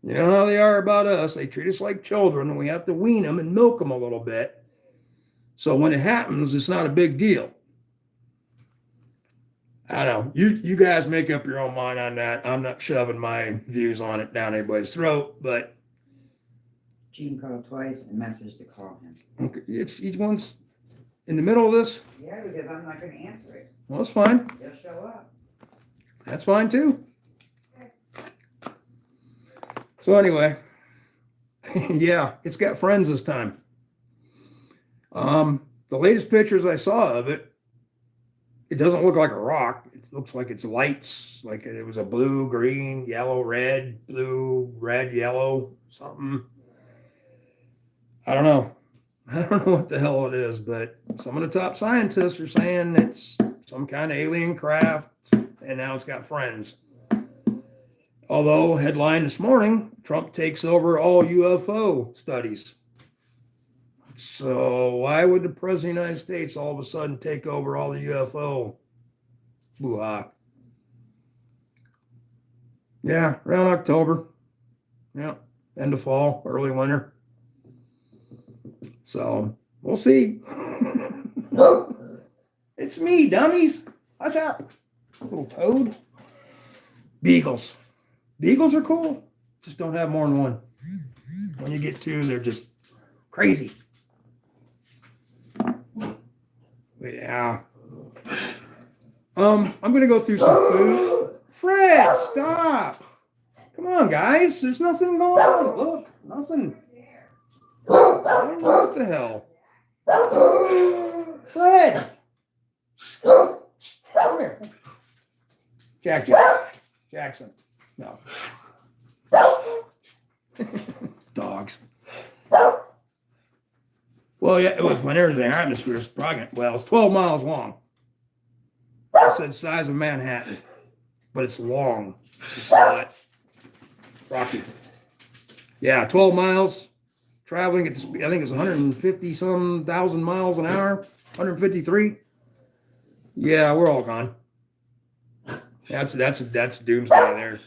You know how they are about us. They treat us like children, and we have to wean them and milk them a little bit. So when it happens, it's not a big deal. I don't know. You guys make up your own mind on that. I'm not shoving my views on it down anybody's throat, but Gene called twice and messaged to call him. okay, it's each one's in the middle of this. Yeah, because I'm not going to answer it. Well, that's fine. He'll show up. That's fine too. So anyway, yeah, it's got friends this time. The latest pictures I saw of it, it doesn't look like a rock. It looks like it's lights, like it was a blue, green, yellow, red, blue, red, yellow, something. I don't know. I don't know what the hell it is, but some of the top scientists are saying it's some kind of alien craft, and now it's got friends. Although, headline this morning, Trump takes over all UFO studies. So why would the president of the United States all of a sudden take over all the UFO? Boo-ha. Yeah, around October. Yeah, end of fall, early winter. So we'll see. It's me, dummies. Watch out. Little toad. Beagles. Beagles are cool. Just don't have more than one. When you get two, they're just crazy. Yeah. I'm gonna go through some food. Fred, stop. Come on, guys. There's nothing going on. Look, nothing. I don't know what the hell. Fred. Come here. Jackson. No. Dogs. Well, yeah, when there's an atmosphere, it's probably, well, it's 12 miles long. I said size of Manhattan, but it's long. It's not rocky. Yeah, 12 miles traveling at the speed, I think it's 150 some thousand miles an hour, 153. Yeah, we're all gone. That's doomsday there.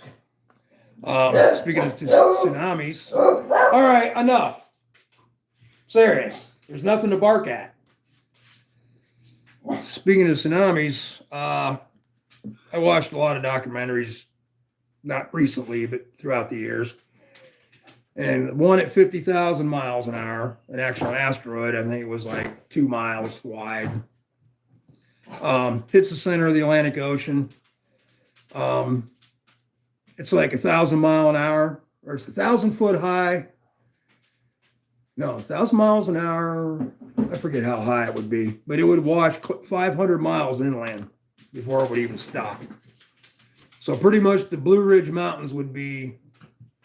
Speaking of tsunamis, all right, enough. Serious. There's nothing to bark at. Speaking of tsunamis, I watched a lot of documentaries, not recently, but throughout the years. And one at 50,000 miles an hour, an actual asteroid, I think it was like 2 miles wide, hits the center of the Atlantic Ocean. It's like 1,000 mile an hour, or it's 1,000 foot high. No, 1,000 miles an hour. I forget how high it would be, but it would wash 500 miles inland before it would even stop. So pretty much the Blue Ridge Mountains would be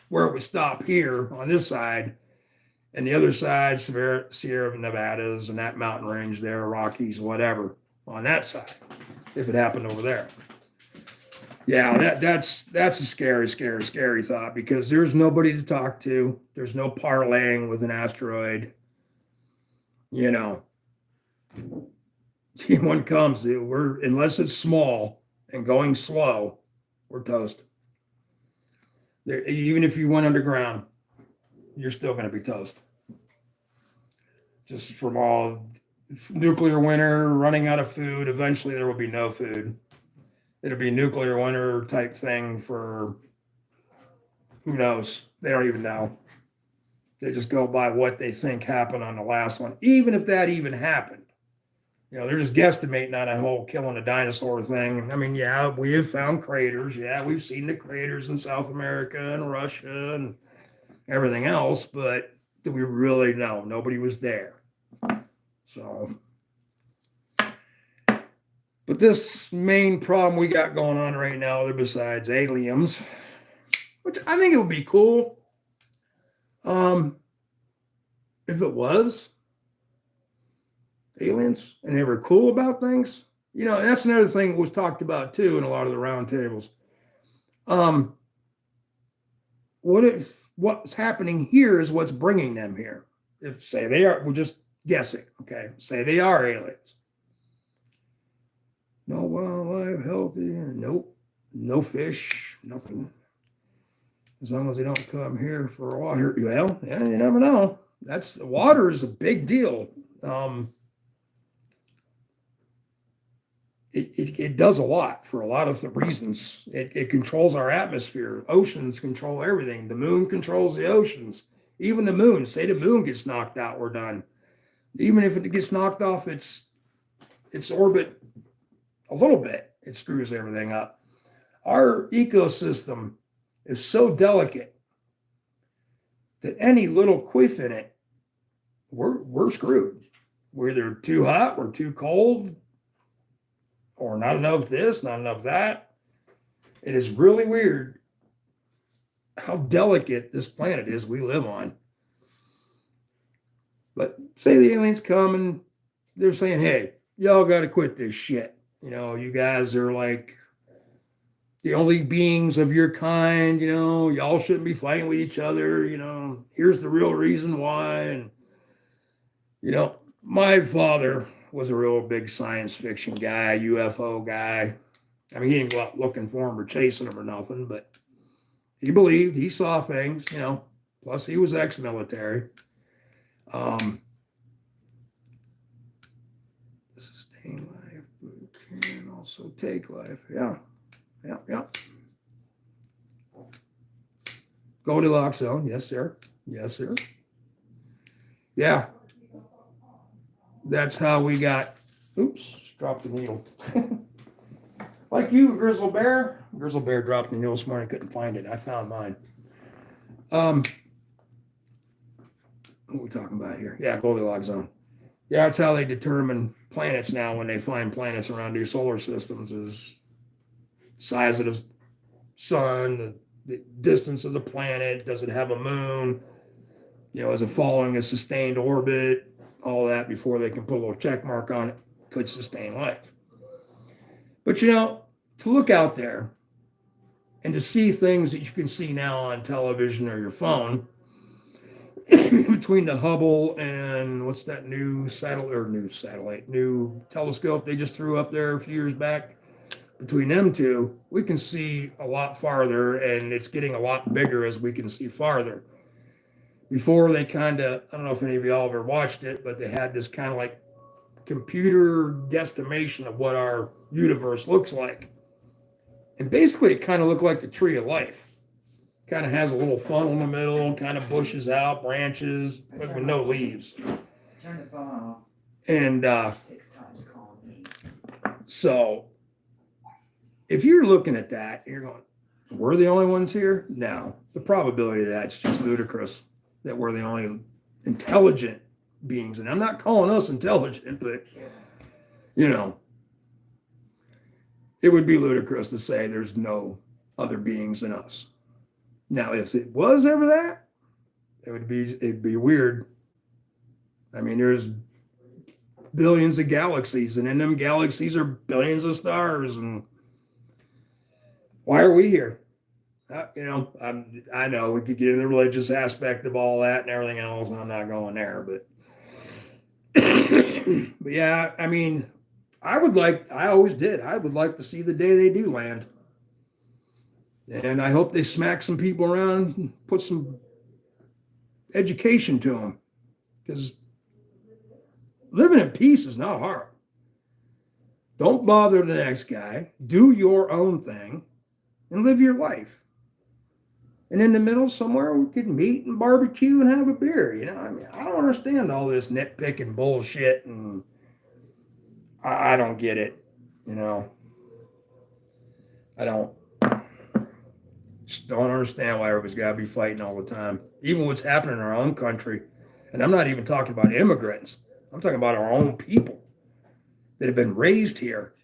where it would stop here on this side, and the other side, Sierra Nevadas and that mountain range there, Rockies, whatever, on that side, if it happened over there. Yeah, that's a scary thought, because there's nobody to talk to. There's no parlaying with an asteroid. You know, one comes, unless it's small and going slow, we're toast. Even if you went underground, you're still going to be toast. Just from all nuclear winter, running out of food. Eventually, there will be no food. It'll be nuclear winter type thing for who knows? They don't even know. They just go by what they think happened on the last one, even if that even happened. You know, they're just guesstimating on that whole killing a dinosaur thing. I mean, yeah, we have found craters. Yeah, we've seen the craters in South America and Russia and everything else, but do we really know? Nobody was there. So, but this main problem we got going on right now, besides aliens, which I think it would be cool if it was aliens and they were cool about things. You know, and that's another thing that was talked about too in a lot of the round tables. What if what's happening here is what's bringing them here? If, say, they are, we're just guessing, okay? Say they are aliens. No wildlife, healthy, nope, no fish, nothing. As long as they don't come here for water. Well, yeah, you never know. Water is a big deal. It does a lot for a lot of the reasons. It controls our atmosphere. Oceans control everything. The moon controls the oceans. Even the moon. Say the moon gets knocked out, we're done. Even if it gets knocked off its orbit a little bit, it screws everything up. Our ecosystem is so delicate that any little quiff in it, we're screwed. We're either too hot, we're too cold, or not enough this, not enough that. It is really weird how delicate this planet is we live on. But say the aliens come and they're saying, hey, y'all got to quit this shit. You know, you guys are like the only beings of your kind, you know, y'all shouldn't be fighting with each other. You know, here's the real reason why. And, You know, my father was a real big science fiction guy, UFO guy. I mean, he didn't go out looking for them or chasing them or nothing, but he believed he saw things, you know. Plus, he was ex-military. Um, sustain life, but can also take life. Yeah, yeah, yeah. Goldilocks zone. Yes, sir. Yes, sir. Yeah, that's how we got. Oops, just dropped the needle. Like you, Grizzle Bear. Grizzle Bear dropped the needle this morning. Couldn't find it. I found mine. Um, what are we talking about here? Yeah, Goldilocks zone. Yeah, that's how they determine planets now when they find planets around new solar systems is size of the sun, the distance of the planet, does it have a moon, you know, is it following a sustained orbit, all that before they can put a little check mark on it, could sustain life. But you know, to look out there and to see things that you can see now on television or your phone, between the Hubble and what's that new new telescope they just threw up there a few years back. Between them two, we can see a lot farther, and it's getting a lot bigger as we can see farther. Before they kind of, I don't know if any of y'all ever watched it, but they had this kind of like computer guesstimation of what our universe looks like. And basically, it kind of looked like the tree of life. Kind of has a little funnel in the middle, kind of bushes out, branches, but with no leaves. Turn the phone off. And 6 times calling me. so, if you're looking at that, you're going, we're the only ones here? No. The probability of that's just ludicrous that we're the only intelligent beings. And I'm not calling us intelligent, but, you know, it would be ludicrous to say there's no other beings than us. Now, if it was ever that, it'd be weird. I mean, there's billions of galaxies, and in them galaxies are billions of stars. And why are we here? You know, I know we could get into the religious aspect of all that and everything else, and I'm not going there. But, but yeah, I mean, I always did. I would like to see the day they do land. And I hope they smack some people around and put some education to them. Because living in peace is not hard. Don't bother the next guy. Do your own thing and live your life. And in the middle somewhere, we could meet and barbecue and have a beer. You know, I mean, I don't understand all this nitpicking bullshit, and I don't get it. You know, I just don't understand why everybody's got to be fighting all the time. Even what's happening in our own country. And I'm not even talking about immigrants. I'm talking about our own people that have been raised here.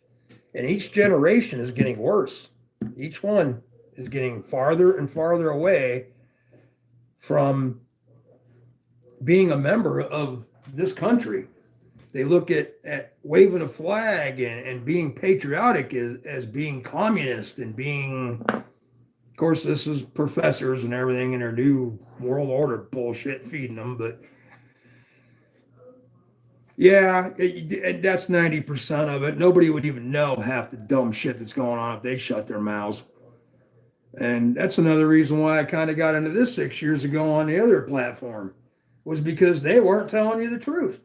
And each generation is getting worse. Each one is getting farther and farther away from being a member of this country. They look at waving a flag and being patriotic as being communist and being, of course, this is professors and everything and their new world order bullshit feeding them, but yeah, that's 90% of it. Nobody would even know half the dumb shit that's going on if they shut their mouths. And that's another reason why I kind of got into this 6 years ago on the other platform, was because they weren't telling you the truth.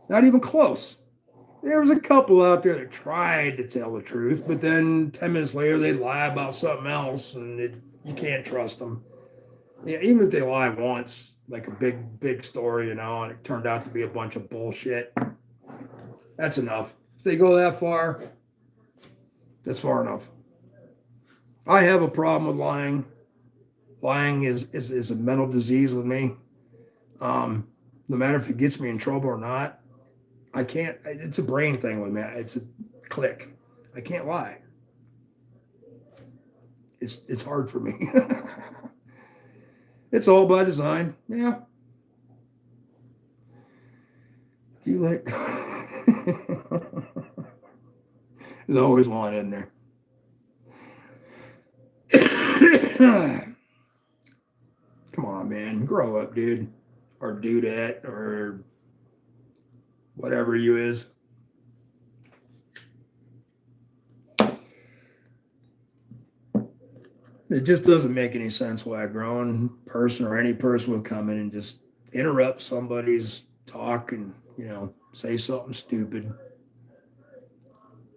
Not even close. There was a couple out there that tried to tell the truth, but then 10 minutes later they'd lie about something else, and you can't trust them. Yeah, even if they lie once, like a big story, you know, and it turned out to be a bunch of bullshit, that's enough. If they go that far, that's far enough. I have a problem with lying. Lying is a mental disease with me. No matter if it gets me in trouble or not, I can't. It's a brain thing with me. It's a click. I can't lie. It's hard for me. It's all by design. Yeah. Do you like? There's always one in there. Come on, man. Grow up, dude. Or do that. Or whatever you is. It just doesn't make any sense why a grown person or any person would come in and just interrupt somebody's talk and, say something stupid.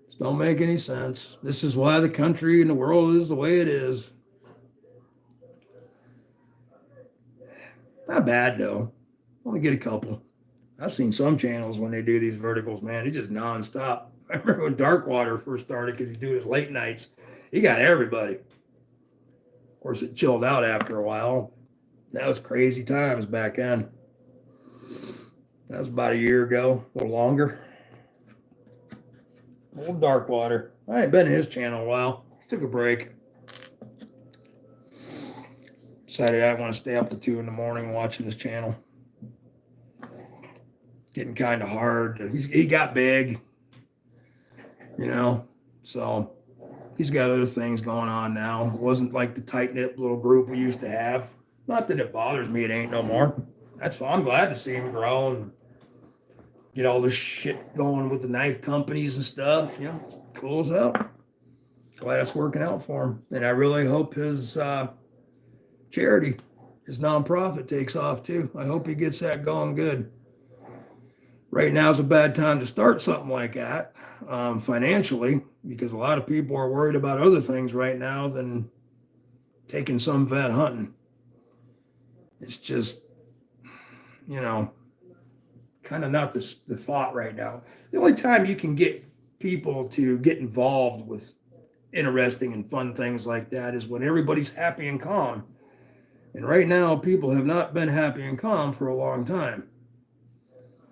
It don't make any sense. This is why the country and the world is the way it is. Not bad though. Only get a couple. I've seen some channels when they do these verticals, man, it's just nonstop. I remember when Darkwater first started because he do his late nights. He got everybody. Of course, it chilled out after a while. That was crazy times back then. That was about a year ago, a little longer. Old Darkwater. I ain't been in his channel a while. Took a break. Decided I want to stay up to 2 a.m. watching this channel. Getting kind of hard. He got big, so he's got other things going on now. It wasn't like the tight-knit little group we used to have. Not that it bothers me, it ain't no more. That's fine. I'm glad to see him grow and get all this shit going with the knife companies and stuff. It's cool as hell. Glad it's working out for him. And I really hope his charity, his nonprofit takes off too. I hope he gets that going good. Right now is a bad time to start something like that financially, because a lot of people are worried about other things right now than taking some vet hunting. It's just, kind of not the thought right now. The only time you can get people to get involved with interesting and fun things like that is when everybody's happy and calm. And right now, people have not been happy and calm for a long time.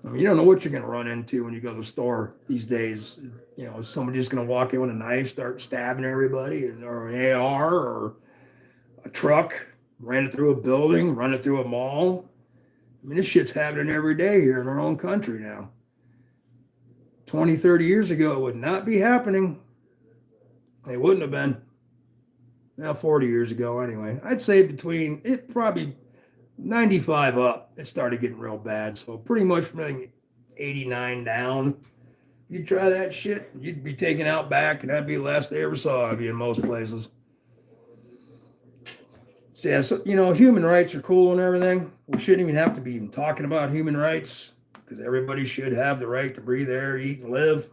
I mean, you don't know what you're going to run into when you go to the store these days. Is someone just going to walk in with a knife, start stabbing everybody, or an AR, or a truck, ran it through a building, run it through a mall? I mean, this shit's happening every day here in our own country now. 20, 30 years ago, it would not be happening. It wouldn't have been. Now, 40 years ago, anyway. I'd say probably 95 up, it started getting real bad. So pretty much from 89 down, you'd try that shit, you'd be taken out back, and that'd be the last they ever saw of you in most places. So, yeah, so, human rights are cool and everything. We shouldn't even have to be even talking about human rights, because everybody should have the right to breathe air, eat, and live.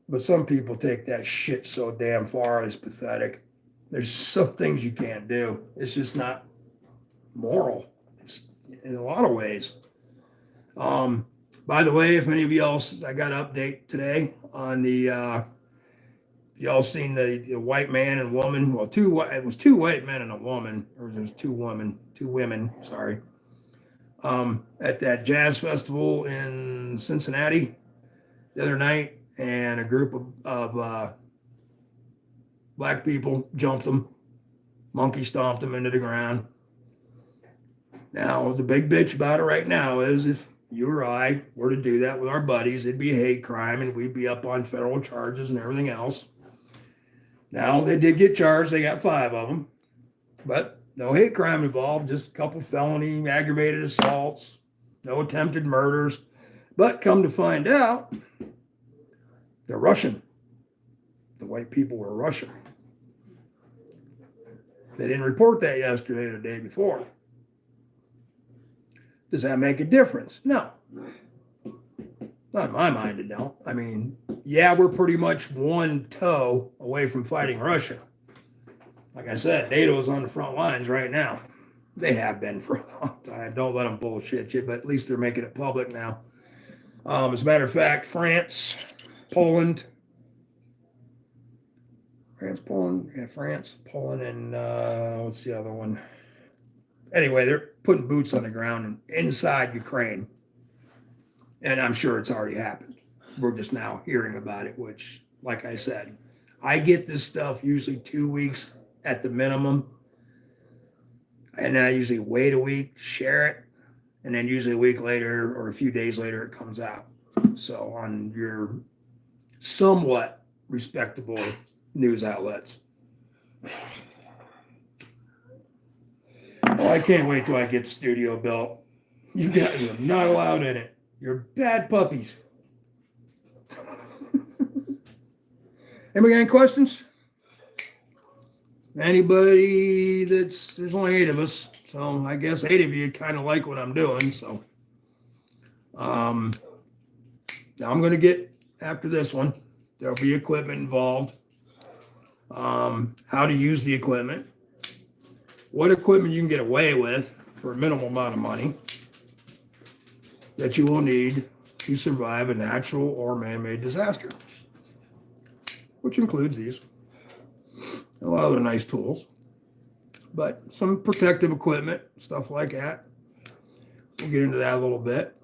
But some people take that shit so damn far, it's pathetic. There's some things you can't do. It's just not moral. It's in a lot of ways. By the way, if any of y'all, I got an update today on the, y'all seen the white man and woman? Well, it was 2 white men and a woman, or there's 2 women, sorry. At that jazz festival in Cincinnati the other night, and a group of black people jumped them, monkey stomped them into the ground. Now, the big bitch about it right now is if you or I were to do that with our buddies, it'd be a hate crime and we'd be up on federal charges and everything else. Now, they did get charged. They got 5 of them, but no hate crime involved, just a couple felony aggravated assaults, no attempted murders. But come to find out, they're Russian. The white people were Russian. They didn't report that yesterday or the day before. Does that make a difference? No. Not in my mind, it don't. I mean, yeah, we're pretty much one toe away from fighting Russia. Like I said, NATO's on the front lines right now. They have been for a long time. Don't let them bullshit you, but at least they're making it public now. As a matter of fact, France, Poland, Poland, and what's the other one? Anyway, they're putting boots on the ground and inside Ukraine. And I'm sure it's already happened. We're just now hearing about it, which, like I said, I get this stuff usually 2 weeks at the minimum. And then I usually wait a week to share it. And then usually a week later or a few days later, it comes out. So on your somewhat respectable news outlets. Well, I can't wait till I get the studio built. You're not allowed in it. You're bad puppies. Anybody got any questions? Anybody there's only 8 of us, so I guess 8 of you kind of like what I'm doing, so. Now I'm going to get, after this one, there'll be equipment involved. How to use the equipment. What equipment you can get away with for a minimal amount of money that you will need to survive a natural or man-made disaster, which includes these. A lot of other nice tools, but some protective equipment, stuff like that. We'll get into that a little bit.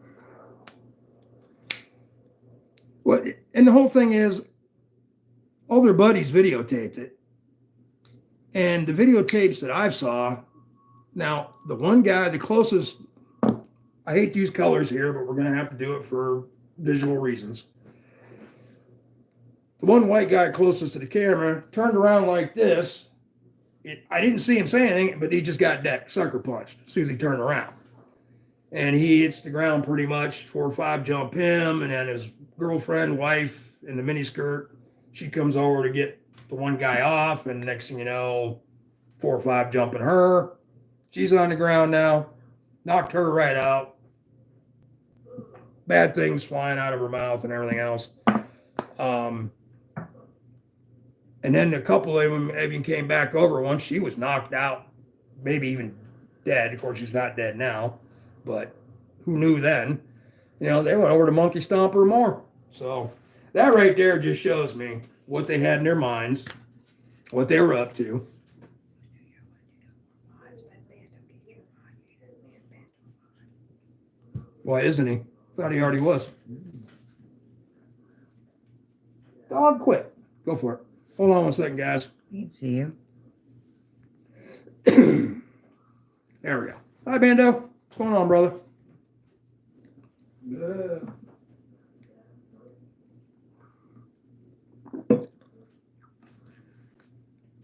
And the whole thing is, all their buddies videotaped it. And the videotapes that I've saw, now the one guy, the closest, I hate to use colors here, but we're going to have to do it for visual reasons. The one white guy closest to the camera turned around like this. I didn't see him say anything, but he just got sucker punched as soon as he turned around. And he hits the ground pretty much. 4 or 5 jump him, and then his girlfriend, wife in the miniskirt, she comes over to get the one guy off, and next thing you know, 4 or 5 jumping her. She's on the ground now. Knocked her right out. Bad things flying out of her mouth and everything else. And then a couple of them even came back over once she was knocked out, maybe even dead. Of course, she's not dead now, but who knew then? You know, they went over to monkey stomp her more. So that right there just shows me what they had in their minds, what they were up to. Why isn't he? Thought he already was. Dog quit. Go for it. Hold on 1 second, guys. You can see you. There we go. Hi, Bando. What's going on, brother? Good.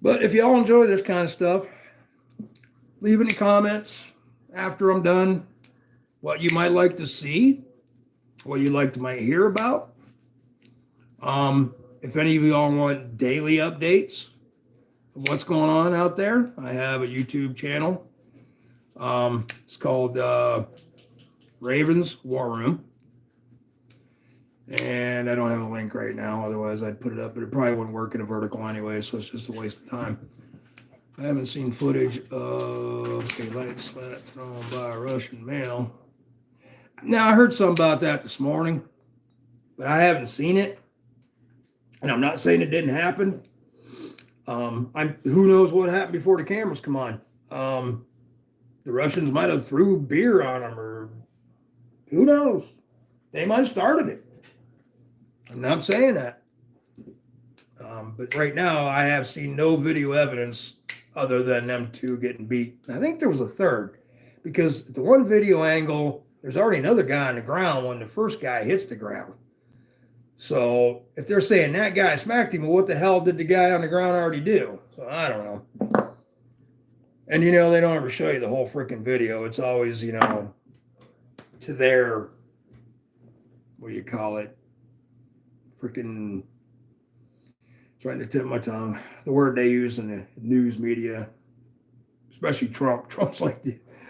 But if y'all enjoy this kind of stuff, leave any comments after I'm done, what you might like to see, what you'd like to might hear about. If any of y'all want daily updates of what's going on out there, I have a YouTube channel. It's called Ravens War Room. And I don't have a link right now, otherwise I'd put it up, but it probably wouldn't work in a vertical anyway, so it's just a waste of time. I haven't seen footage of a light slat thrown by a Russian male. Now, I heard something about that this morning, but I haven't seen it. And I'm not saying it didn't happen. Who knows what happened before the cameras come on. The Russians might have threw beer on them, or who knows? They might have started it. I'm not saying that. But right now, I have seen no video evidence other than them 2 getting beat. I think there was a third, because the one video angle, there's already another guy on the ground when the first guy hits the ground. So if they're saying that guy smacked him, well, what the hell did the guy on the ground already do? So I don't know. And, you know, they don't ever show you the whole freaking video. It's always, you know, to their, what do you call it? Freaking, trying to tip my tongue. The word they use in the news media, especially Trump. Trump's like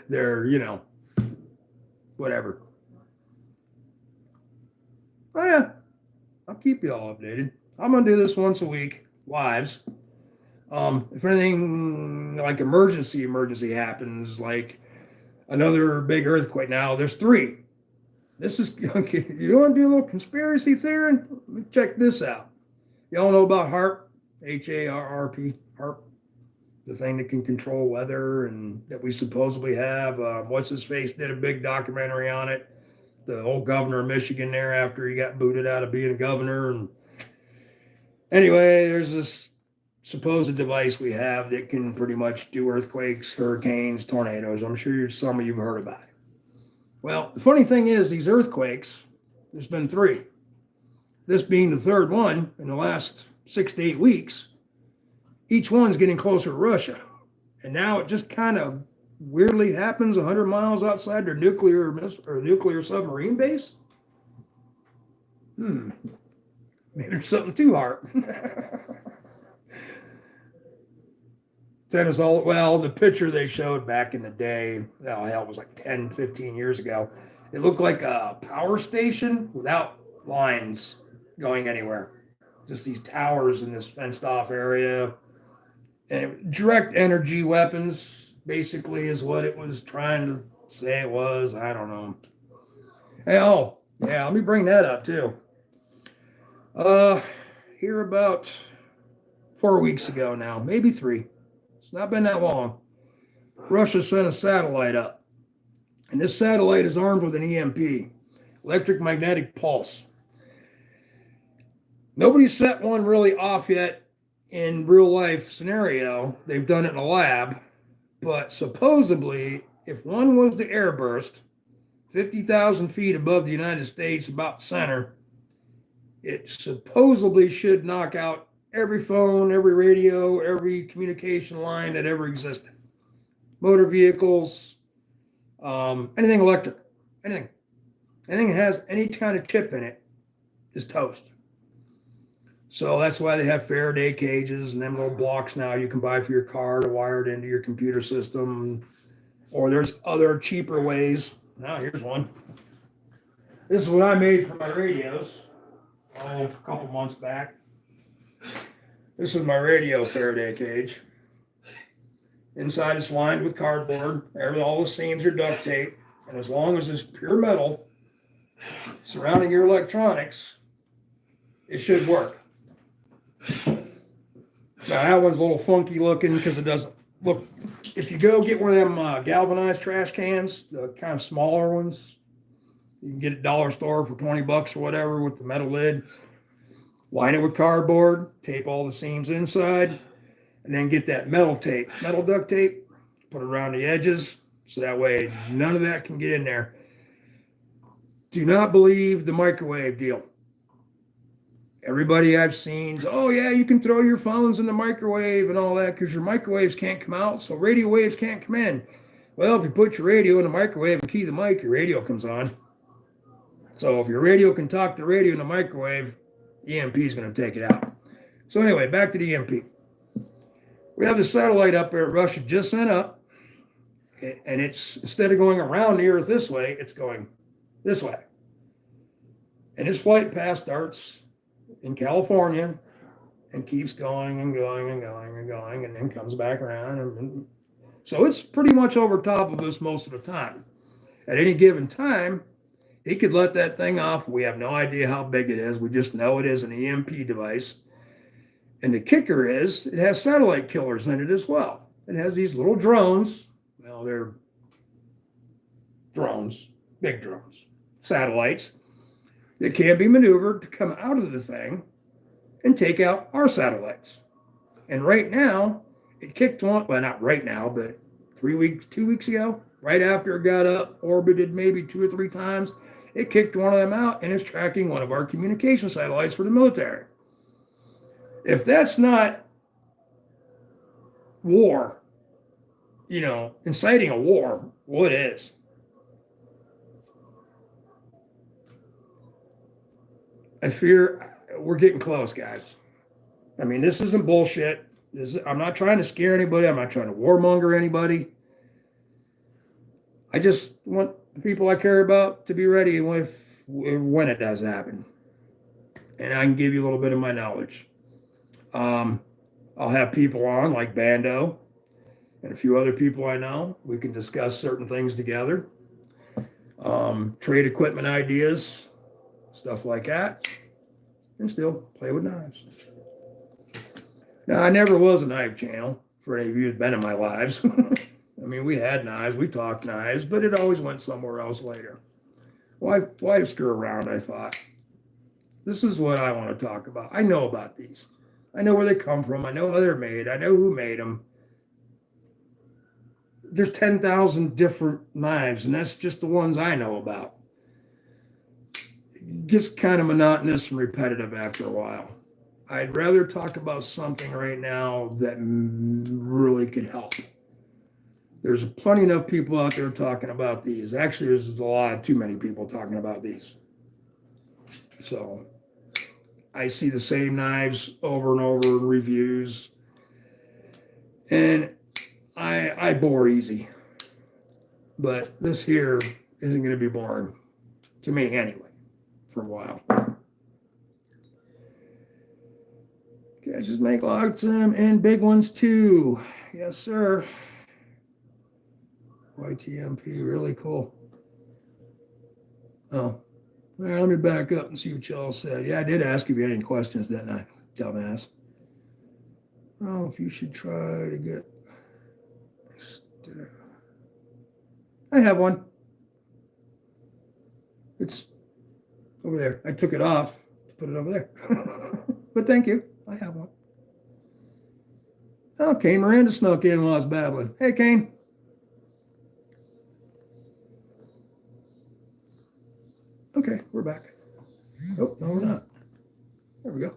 they're, you know, whatever. Oh, yeah. I'll keep you all updated. I'm going to do this once a week, lives. If anything like emergency happens, like another big earthquake. Now, there's 3. This is, okay, you want to do a little conspiracy theory? Let me check this out. Y'all know about HARP, HARRP, HARP, the thing that can control weather and that we supposedly have. What's-his-face did a big documentary on it. The old governor of Michigan there after he got booted out of being a governor. And anyway, there's this supposed device we have that can pretty much do earthquakes, hurricanes, tornadoes. I'm sure some of you have heard about it. Well, the funny thing is, these earthquakes, there's been 3. This being the 3rd one in the last 6 to 8 weeks. Each one's getting closer to Russia. And now it just kind of weirdly happens 100 miles outside their nuclear submarine base? Maybe there's something to heart. Tennis all, well, the picture they showed back in the day, oh hell, it was like 10, 15 years ago. It looked like a power station without lines going anywhere. Just these towers in this fenced off area. And direct energy weapons, basically, is what it was trying to say it was. I don't know. Hey, oh, yeah, let me bring that up too. Here about 4 weeks ago now, maybe 3. It's not been that long. Russia sent a satellite up. And this satellite is armed with an EMP, electric magnetic pulse. Nobody's set one really off yet in real life scenario. They've done it in a lab. But supposedly, if one was to airburst 50,000 feet above the United States, about center, it supposedly should knock out every phone, every radio, every communication line that ever existed. Motor vehicles, anything electric, anything. Anything that has any kind of chip in it is toast. So that's why they have Faraday cages and them little blocks now you can buy for your car to wire it into your computer system. Or there's other cheaper ways. Now, here's one. This is what I made for my radios a couple months back. This is my radio Faraday cage. Inside it's lined with cardboard. All the seams are duct tape. And as long as it's pure metal surrounding your electronics, it should work. Now that one's a little funky looking because it doesn't look. If you go get one of them galvanized trash cans, the kind of smaller ones, you can get at dollar store for $20 or whatever with the metal lid. Line it with cardboard, tape all the seams inside, and then get that metal duct tape, put it around the edges, so that way none of that can get in there. Do not believe the microwave deal. Everybody I've seen, oh yeah, you can throw your phones in the microwave and all that because your microwaves can't come out, so radio waves can't come in. Well, if you put your radio in the microwave and key the mic, your radio comes on. So if your radio can talk to radio in the microwave, EMP is going to take it out. So anyway, back to the EMP. We have the satellite up there Russia just sent up, and it's, instead of going around the Earth this way, it's going this way. And its flight path starts in California and keeps going and going and going and going and then comes back around. And so it's pretty much over top of us most of the time. At any given time, he could let that thing off. We have no idea how big it is. We just know it is an EMP device. And the kicker is it has satellite killers in it as well. It has these little drones. Well, they're drones, big drones, satellites that can be maneuvered to come out of the thing and take out our satellites. And right now, it kicked one, well, not right now, but 2 weeks ago, right after it got up, orbited maybe 2 or 3 times, it kicked one of them out and is tracking one of our communication satellites for the military. If that's not war, inciting a war, what is? I fear we're getting close, guys. I mean, this isn't bullshit. I'm not trying to scare anybody. I'm not trying to warmonger anybody. I just want the people I care about to be ready when it does happen. And I can give you a little bit of my knowledge. I'll have people on like Bando and a few other people I know. We can discuss certain things together. Trade equipment ideas, stuff like that, and still play with knives. Now, I never was a knife channel for any of you who've been in my lives. I mean, we had knives, we talked knives, but it always went somewhere else later. Why screw around, I thought. This is what I want to talk about. I know about these. I know where they come from. I know how they're made. I know who made them. There's 10,000 different knives, and that's just the ones I know about. It gets kind of monotonous and repetitive after a while. I'd rather talk about something right now that really could help. There's plenty enough people out there talking about these. Actually, there's a lot too many people talking about these. So I see the same knives over and over in reviews, and I bore easy. But this here isn't going to be boring to me anyway for a while. Catches make lots of them and big ones too. Yes, sir. YTMP, really cool. Oh, well, let me back up and see what y'all said. Yeah, I did ask if you had any questions, didn't I, dumbass? Oh, if you should try to get. I have one. It's over there. I took it off to put it over there. But thank you. I have one. Oh, Kane Miranda snuck in while I was babbling. Hey, Kane. Okay, we're back. Oh, no, we're not. There we go.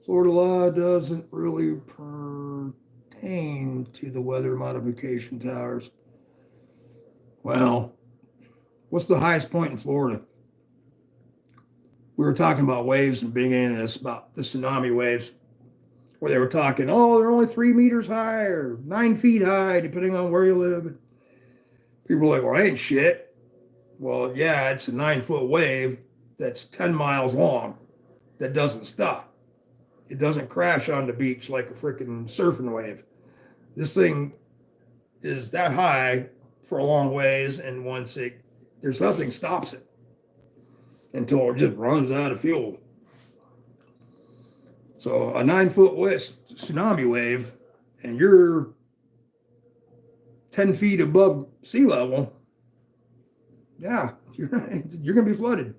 Florida law doesn't really pertain to the weather modification towers. Well, what's the highest point in Florida? We were talking about waves in the beginning of this, about the tsunami waves, where they were talking, oh, they're only 3 meters high or 9 feet high, depending on where you live. People are like, well, ain't shit. Well, yeah, it's a 9-foot wave that's 10 miles long that doesn't stop. It doesn't crash on the beach like a freaking surfing wave. This thing is that high for a long ways, and there's nothing stops it until it just runs out of fuel. So a 9-foot tsunami wave, and you're 10 feet above sea level, yeah, you're going to be flooded.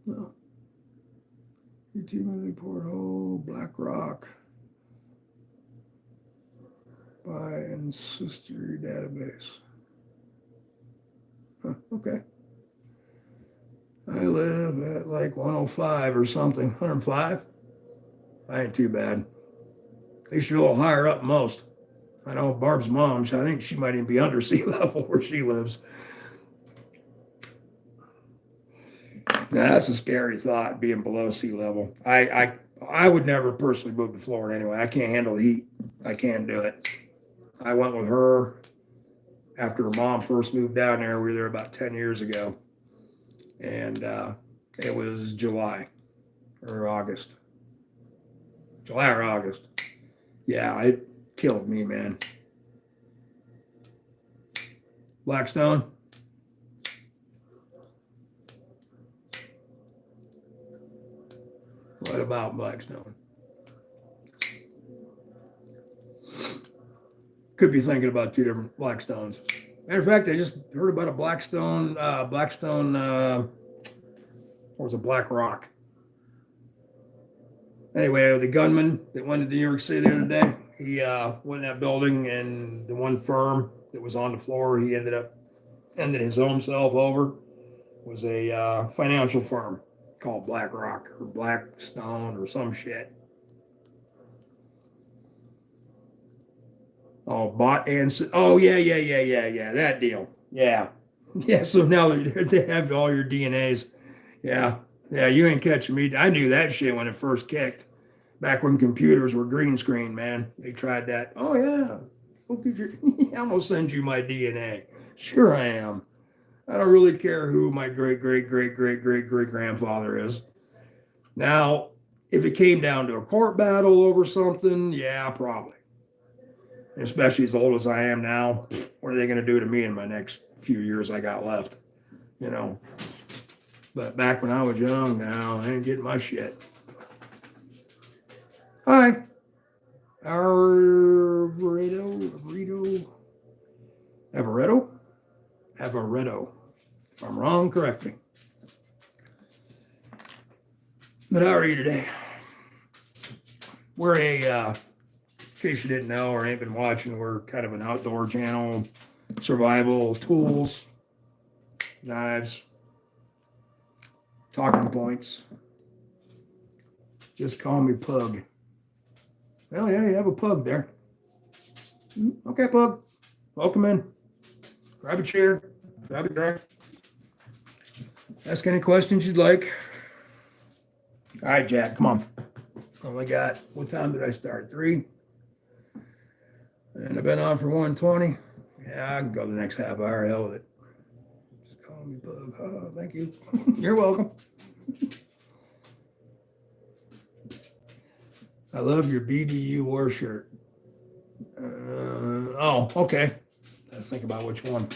Well, UTM porthole, Black Rock, by ancestry database. Huh, okay. I live at like 105 or something, 105. I ain't too bad. At least you're a little higher up than most. I know Barb's mom, I think she might even be under sea level where she lives. Now, that's a scary thought, being below sea level. I would never personally move to Florida anyway. I can't handle the heat. I can't do it. I went with her after her mom first moved down there. We were there about 10 years ago. And it was July or August. July or August. Yeah, it killed me, man. Blackstone. What about Blackstone? Could be thinking about 2 different Blackstones. Matter of fact, I just heard about a Blackstone, or was it Black Rock? Anyway, the gunman that went to New York City the other day, he went in that building, and the one firm that was on the floor, he ended his own self over, was a financial firm called Black Rock or Blackstone or some shit. Oh, yeah, that deal. Yeah. So now they have all your DNAs. Yeah, you ain't catching me. I knew that shit when it first kicked. Back when computers were green screen, man. They tried that. Oh, yeah. I'm going to send you my DNA. Sure I am. I don't really care who my great grandfather is. Now, if it came down to a court battle over something, yeah, probably. Especially as old as I am now, what are they going to do to me in my next few years I got left? You know. But back when I was young, now I ain't getting my shit. Hi. Avaretto, if I'm wrong, correct me. But how are you today? We're in case you didn't know or ain't been watching, we're kind of an outdoor channel, survival tools, knives, talking points. Just call me Pug. Well, yeah, you have a pug there. Okay, pug. Welcome in. Grab a chair. Grab a drink. Ask any questions you'd like. All right, Jack, come on. Only got, what time did I start? 3? And I've been on for 1:20. Yeah, I can go the next half hour. Hell with it. Just call me Bug. Oh, thank you. You're welcome. I love your BDU war shirt. Oh, okay. Let's think about which one.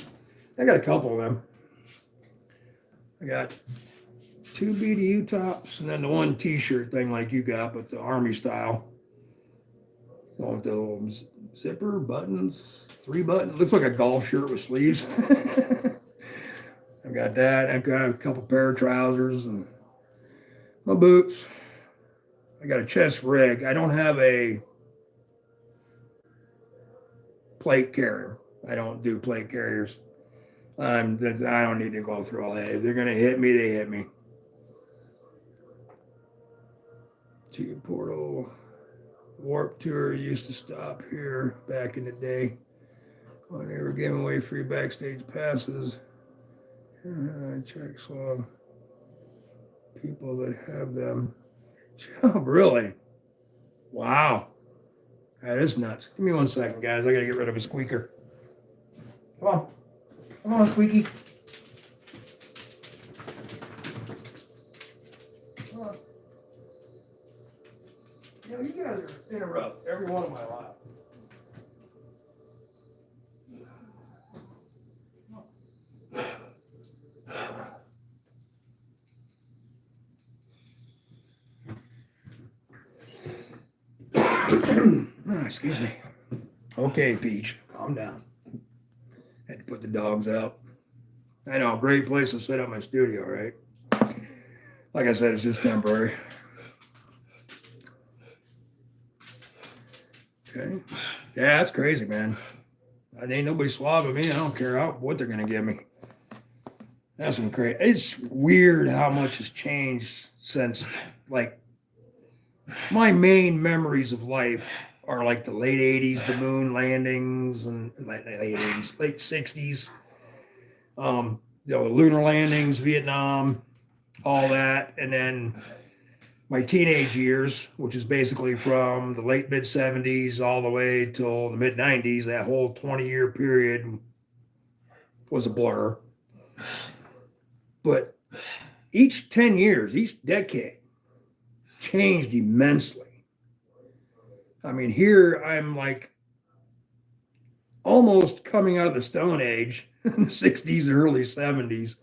I got a couple of them. I got 2 BDU tops and then the one t-shirt thing like you got, but the army style. One with the little zipper, buttons, 3 buttons. Looks like a golf shirt with sleeves. I've got that. I've got a couple pair of trousers and my boots. I got a chest rig. I don't have a plate carrier. I don't do plate carriers. I don't need to go through all that. If they're going to hit me, they hit me. Tube Portal Warp Tour used to stop here back in the day when they were giving away free backstage passes. Check swab people that have them. Oh, really? Wow. That is nuts. Give me 1 second, guys. I got to get rid of a squeaker. Come on. Come on, Squeaky. Come on. You know, you guys are interrupt every one of my lives. Excuse me. Okay, Peach, calm down. Had to put the dogs out. I know, great place to set up my studio, right? Like I said, it's just temporary. Okay. Yeah, that's crazy, man. Ain't nobody swabbing me. I don't care what they're gonna give me. That's some crazy. It's weird how much has changed since, like, my main memories of life are like the late 80s, the moon landings, and late 80s, late 60s. The lunar landings, Vietnam, all that. And then my teenage years, which is basically from the late mid 70s all the way till the mid 90s, that whole 20-year period was a blur. But each 10 years, each decade changed immensely. I mean, here I'm like almost coming out of the Stone Age in the 60s and early 70s.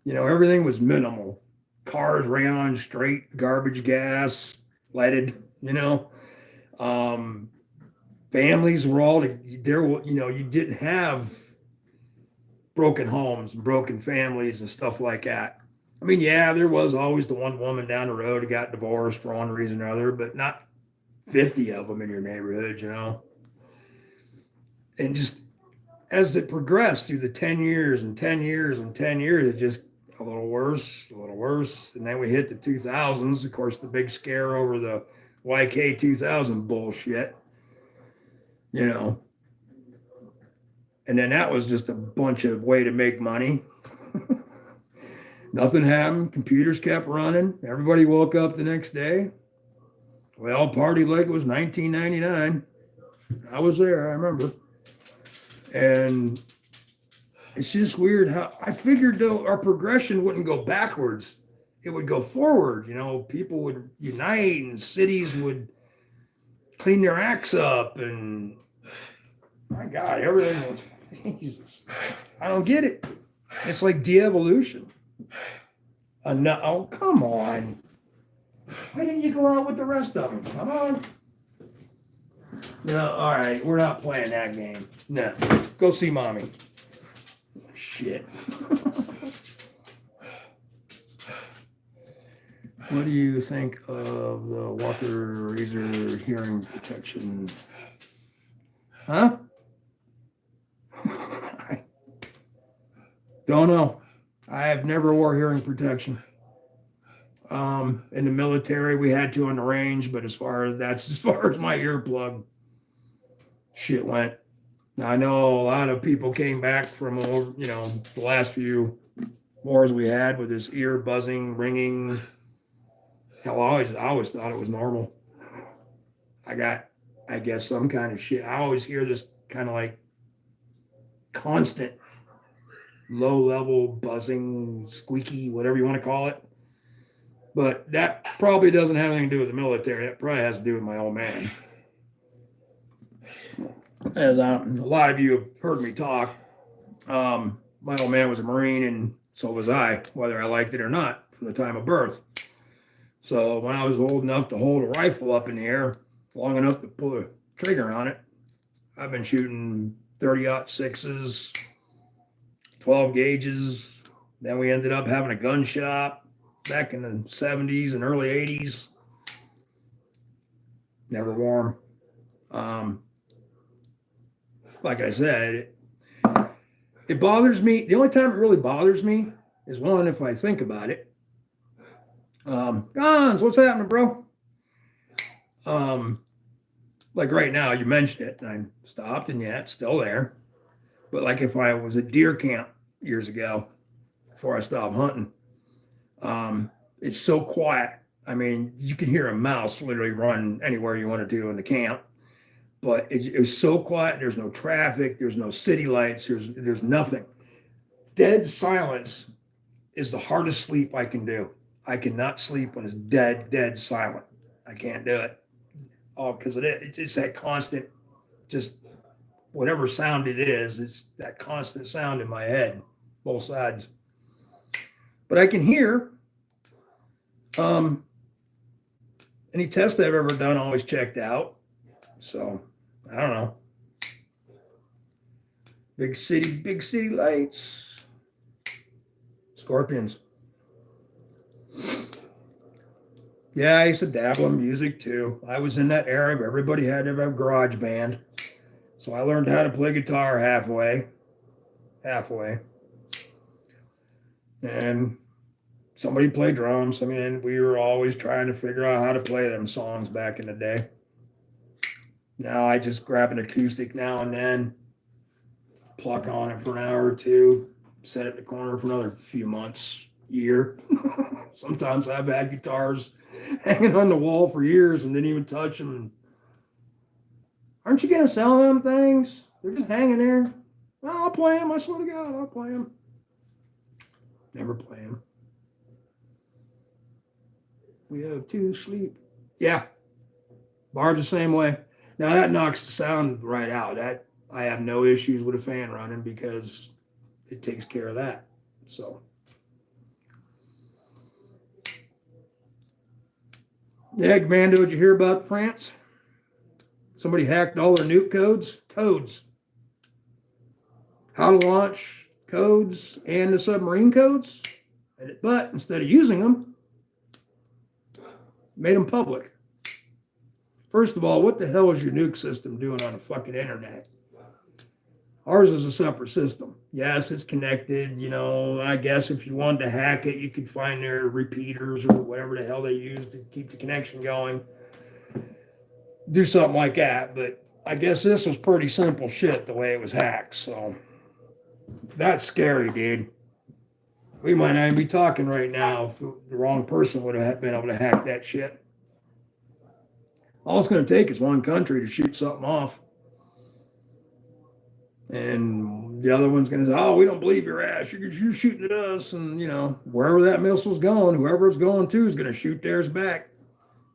You know, everything was minimal. Cars ran on straight garbage gas, leaded, you know. Families were all there, you know, you didn't have broken homes and broken families and stuff like that. I mean, yeah, there was always the one woman down the road who got divorced for one reason or other, but not 50 of them in your neighborhood, you know. And just as it progressed through the 10 years and 10 years and 10 years, it just a little worse, a little worse. And then we hit the 2000s, of course, the big scare over the YK 2000 bullshit, you know. And then that was just a bunch of way to make money. Nothing happened. Computers kept running. Everybody woke up the next day. We all partied like it was 1999. I was there, I remember. And it's just weird how I figured though our progression wouldn't go backwards. It would go forward. You know, people would unite and cities would clean their acts up. And my God, everything was, Jesus. I don't get it. It's like de-evolution. No, oh, come on. Why didn't you go out with the rest of them? Come on. No, all right. We're not playing that game. No. Go see mommy. Shit. What do you think of the Walker Razor hearing protection? Huh? I don't know. I have never wore hearing protection. In the military, we had to on the range, but as far as my earplug shit went. Now, I know a lot of people came back from, the last few wars we had with this ear buzzing, ringing. Hell, I always thought it was normal. I guess, some kind of shit. I always hear this kind of like constant low level buzzing, squeaky, whatever you want to call it. But that probably doesn't have anything to do with the military. That probably has to do with my old man. As a lot of you have heard me talk, my old man was a Marine, and so was I, whether I liked it or not, from the time of birth. So when I was old enough to hold a rifle up in the air, long enough to pull a trigger on it, I've been shooting 30-06s, 12 gauges. Then we ended up having a gun shop back in the 70s and early 80s. Never warm. Like I said, it bothers me. The only time it really bothers me is one, if I think about it. Gons, what's happening, bro? Like right now, you mentioned it, and I stopped, and yeah, it's still there. But like if I was at deer camp years ago, before I stopped hunting, it's so quiet. I mean, you can hear a mouse literally run anywhere you want to do in the camp. But it was so quiet. There's no traffic. There's no city lights. There's nothing. Dead silence is the hardest sleep I can do. I cannot sleep when it's dead silent. I can't do it. Oh, because it's that constant, just whatever sound it is, it's that constant sound in my head, both sides. But I can hear. Any test I've ever done always checked out. So I don't know. Big city lights. Scorpions. Yeah, I used to dabble in music too. I was in that era of everybody had to have a garage band. So I learned how to play guitar halfway. And somebody played drums. I mean, we were always trying to figure out how to play them songs back in the day. Now I just grab an acoustic now and then, pluck on it for an hour or two, set it in the corner for another few months, year. Sometimes I've had guitars hanging on the wall for years and didn't even touch them. Aren't you going to sell them things? They're just hanging there. Well, I'll play them. I swear to God, I'll play them. Never play them. We have to sleep. Yeah. Barb's the same way. Now that knocks the sound right out. That I have no issues with a fan running because it takes care of that. So yeah, Commando, did you hear about France? Somebody hacked all their nuke codes. How to launch codes and the submarine codes. But instead of using them, made them public. First of all, what the hell is your nuke system doing on the fucking internet? Ours is a separate system. Yes, it's connected. I guess if you wanted to hack it, you could find their repeaters or whatever the hell they use to keep the connection going. Do something like that. But I guess this was pretty simple shit the way it was hacked. So that's scary, dude. We might not even be talking right now if the wrong person would have been able to hack that shit. All it's going to take is one country to shoot something off. And the other one's going to say, oh, we don't believe your ass. You're shooting at us. And, wherever that missile's going, whoever it's going to is going to shoot theirs back.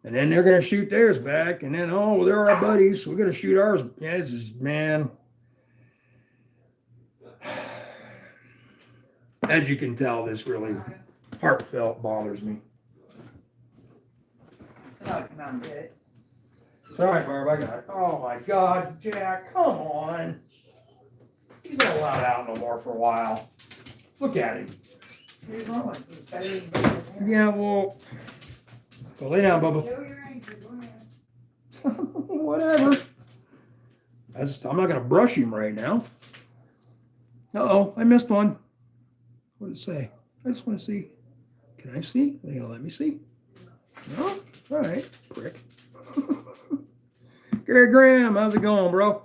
And then they're going to shoot theirs back. And then, oh, well, they're our buddies. So we're going to shoot ours. Yeah, it's just, man. As you can tell, this really heartfelt bothers me. Sorry, Barb, I got it. Oh, my God, Jack, come on. He's not allowed out no more for a while. Look at him. Yeah, well, lay down, Bubba. Whatever. I'm not going to brush him right now. Uh-oh, I missed one. What did it say? I just want to see. Can I see? Are they gonna let me see? No? All right, prick. Gary Graham, how's it going, bro?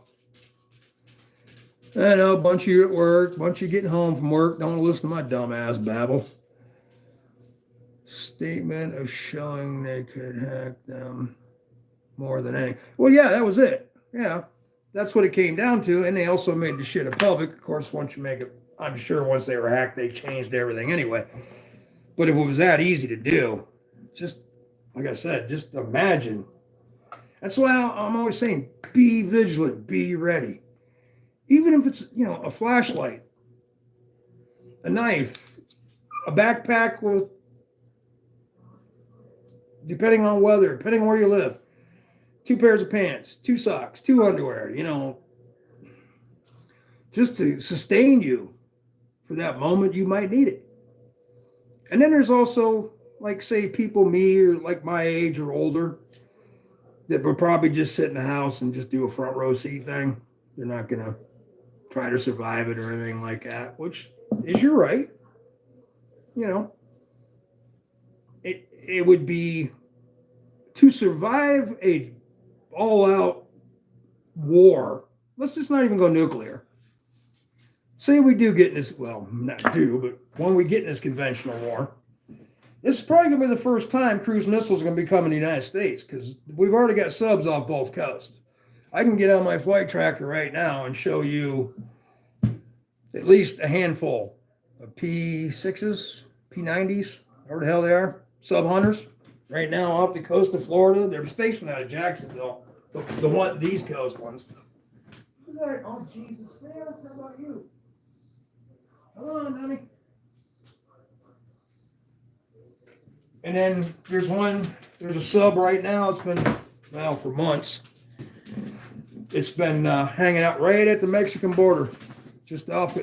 I know, a bunch of you at work, a bunch of you getting home from work. Don't listen to my dumbass babble. Statement of showing they could hack them more than any. Well, yeah, that was it. Yeah, that's what it came down to. And they also made the shit public. Of course, once you make it, I'm sure once they were hacked, they changed everything anyway. But if it was that easy to do, just like I said, just imagine. That's why I'm always saying, be vigilant, be ready. Even if it's, a flashlight, a knife, a backpack with, depending on weather, depending on where you live, 2 pairs of pants, 2 socks, 2 underwear, just to sustain you for that moment you might need it. And then there's also, like, say, people me or like my age or older that would probably just sit in the house and just do a front row seat thing. They're not going to try to survive it or anything like that, which is your right. It would be to survive a all-out war. Let's just not even go nuclear. Say we do get in this, well, not do, but when we get in this conventional war, this is probably going to be the first time cruise missiles are going to be coming to the United States because we've already got subs off both coasts. I can get on my flight tracker right now and show you at least a handful of P6s, P90s, whatever the hell they are, sub hunters. Right now off the coast of Florida. They're stationed out of Jacksonville. These coast ones. Oh, Jesus, man, how about you? Come on, honey. And then there's a sub right now. It's been, for months. It's been hanging out right at the Mexican border, just out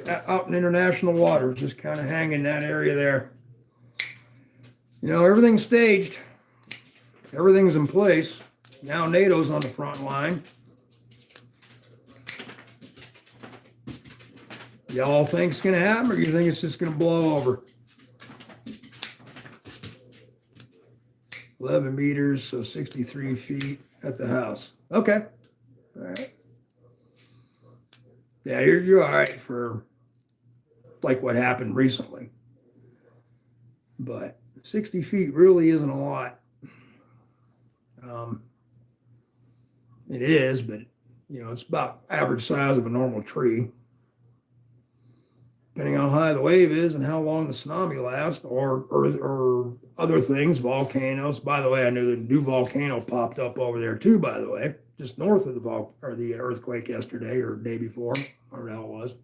in international waters, just kind of hanging in that area there. Everything's staged. Everything's in place. Now NATO's on the front line. Y'all think it's going to happen, or you think it's just going to blow over? 11 meters, so 63 feet at the house. Okay. All right. Yeah, you're all right for like what happened recently. But 60 feet really isn't a lot. It is, but it's about average size of a normal tree. Depending on how high the wave is and how long the tsunami lasts, or other things, volcanoes. By the way, I knew the new volcano popped up over there too. By the way, just north of the earthquake yesterday or the day before, whatever the hell it was.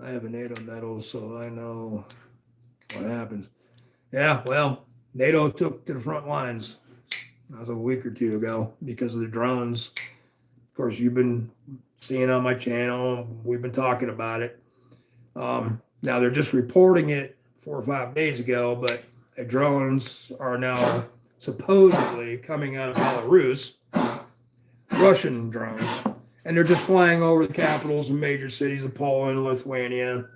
I have a NATO medal, so I know what happens. Yeah, well, NATO took to the front lines. That was a week or two ago because of the drones. Of course, you've been seeing on my channel. We've been talking about it. Now they're just reporting it 4 or 5 days ago, but the drones are now supposedly coming out of Belarus, Russian drones, and they're just flying over the capitals and major cities of Poland, Lithuania,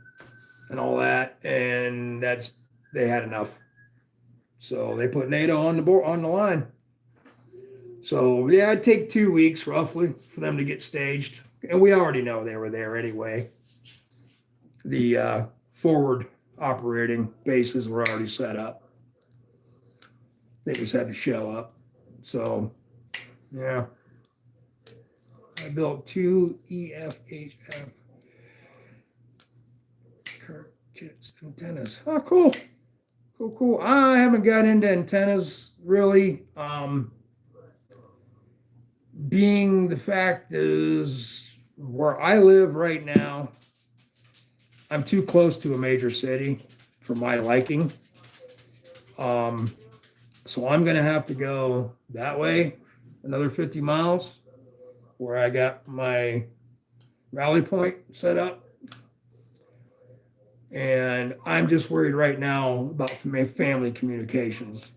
and all that. And they had enough, so they put NATO on the line. So yeah, it'd take 2 weeks roughly for them to get staged. And we already know they were there anyway. The forward operating bases were already set up. They just had to show up. So, yeah. I built 2 EFHF kits antennas. Oh, cool. Cool. I haven't got into antennas really. Being the fact is where I live right now, I'm too close to a major city for my liking. So I'm going to have to go that way, another 50 miles, where I got my rally point set up. And I'm just worried right now about my family communications,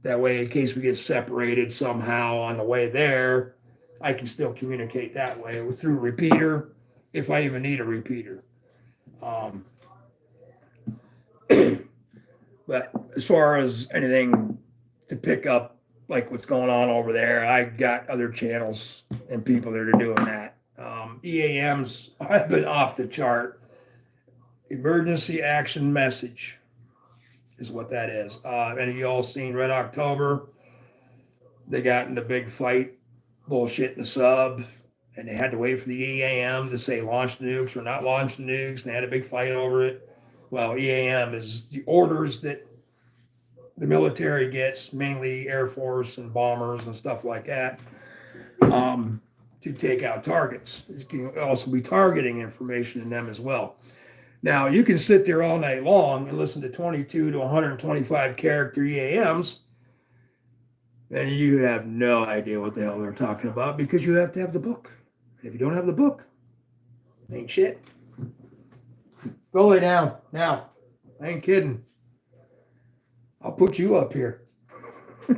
that way in case we get separated somehow on the way there, I can still communicate that way through a repeater, if I even need a repeater. But as far as anything to pick up, like what's going on over there, I got other channels and people that are doing that. EAMs have been off the chart. Emergency action message is what that is. And you all seen Red October? They got in the big fight, bullshit in the sub, and they had to wait for the EAM to say launch the nukes or not launch the nukes, and they had a big fight over it. Well, EAM is the orders that the military gets, mainly Air Force and bombers and stuff like that, to take out targets. It can also be targeting information in them as well. Now, you can sit there all night long and listen to 22 to 125 character EAMs, and you have no idea what the hell they're talking about because you have to have the book. And if you don't have the book, it ain't shit. Go lay down now. I ain't kidding. I'll put you up here. I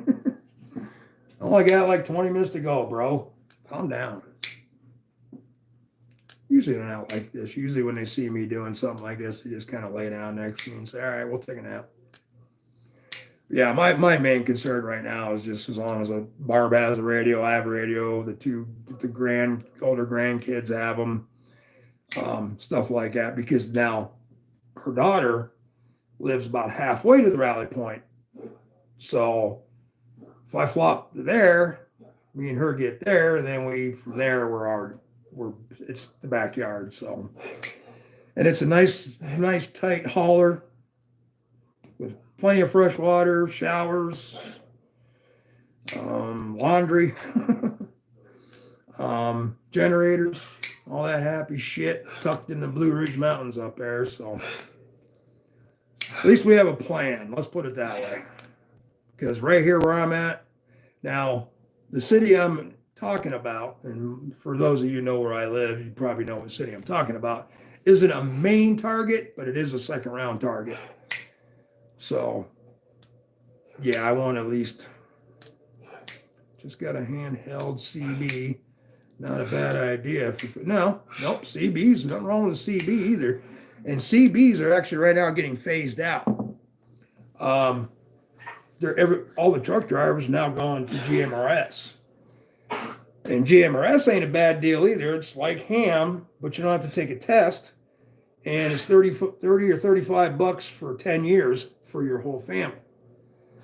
only got like 20 minutes to go, bro. Calm down. Usually they're not like this. Usually when they see me doing something like this, they just kind of lay down next to me and say, all right, we'll take a nap. Yeah, my main concern right now is just as long as Barb has a radio, I have a radio, the older grandkids have them, stuff like that, because now her daughter lives about halfway to the rally point. So if I flop there, me and her get there, then from there it's the backyard. So, and it's a nice tight hauler with plenty of fresh water, showers, laundry, generators, all that happy shit tucked in the Blue Ridge Mountains up there. So at least we have a plan. Let's put it that way. Because right here where I'm at now, the city I'm talking about, and for those of you who know where I live, you probably know what city I'm talking about, isn't a main target, but it is a second round target. So, yeah, I want at least just got a handheld CB. Not a bad idea. Nope, CBs, nothing wrong with a CB either. And CBs are actually right now getting phased out. All the truck drivers now going to GMRS. And GMRS ain't a bad deal either. It's like ham, but you don't have to take a test. And it's 30 or 35 bucks for 10 years for your whole family.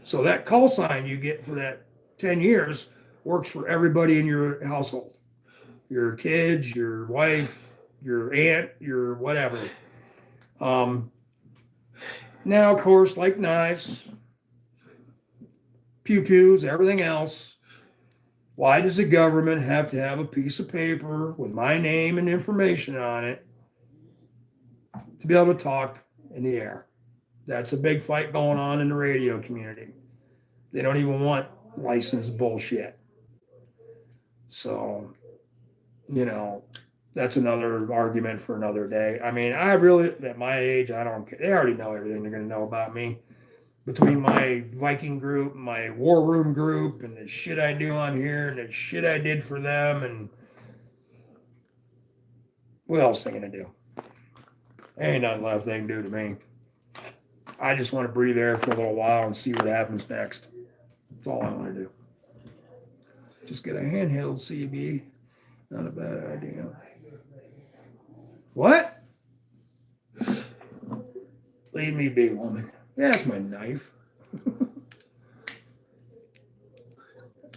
So that call sign you get for that 10 years works for everybody in your household. Your kids, your wife, your aunt, your whatever. Now, of course, like knives, pew-pews, everything else, why does the government have to have a piece of paper with my name and information on it to be able to talk in the air? That's a big fight going on in the radio community. They don't even want licensed bullshit. So, that's another argument for another day. I mean, I really, at my age, I don't care. They already know everything they're going to know about me. Between my Viking group, my War Room group, and the shit I do on here, and the shit I did for them, and what else are they going to do? Ain't nothing left they can do to me. I just want to breathe air for a little while and see what happens next. That's all I want to do. Just get a handheld CB. Not a bad idea. What? Leave me be, woman. That's my knife. Am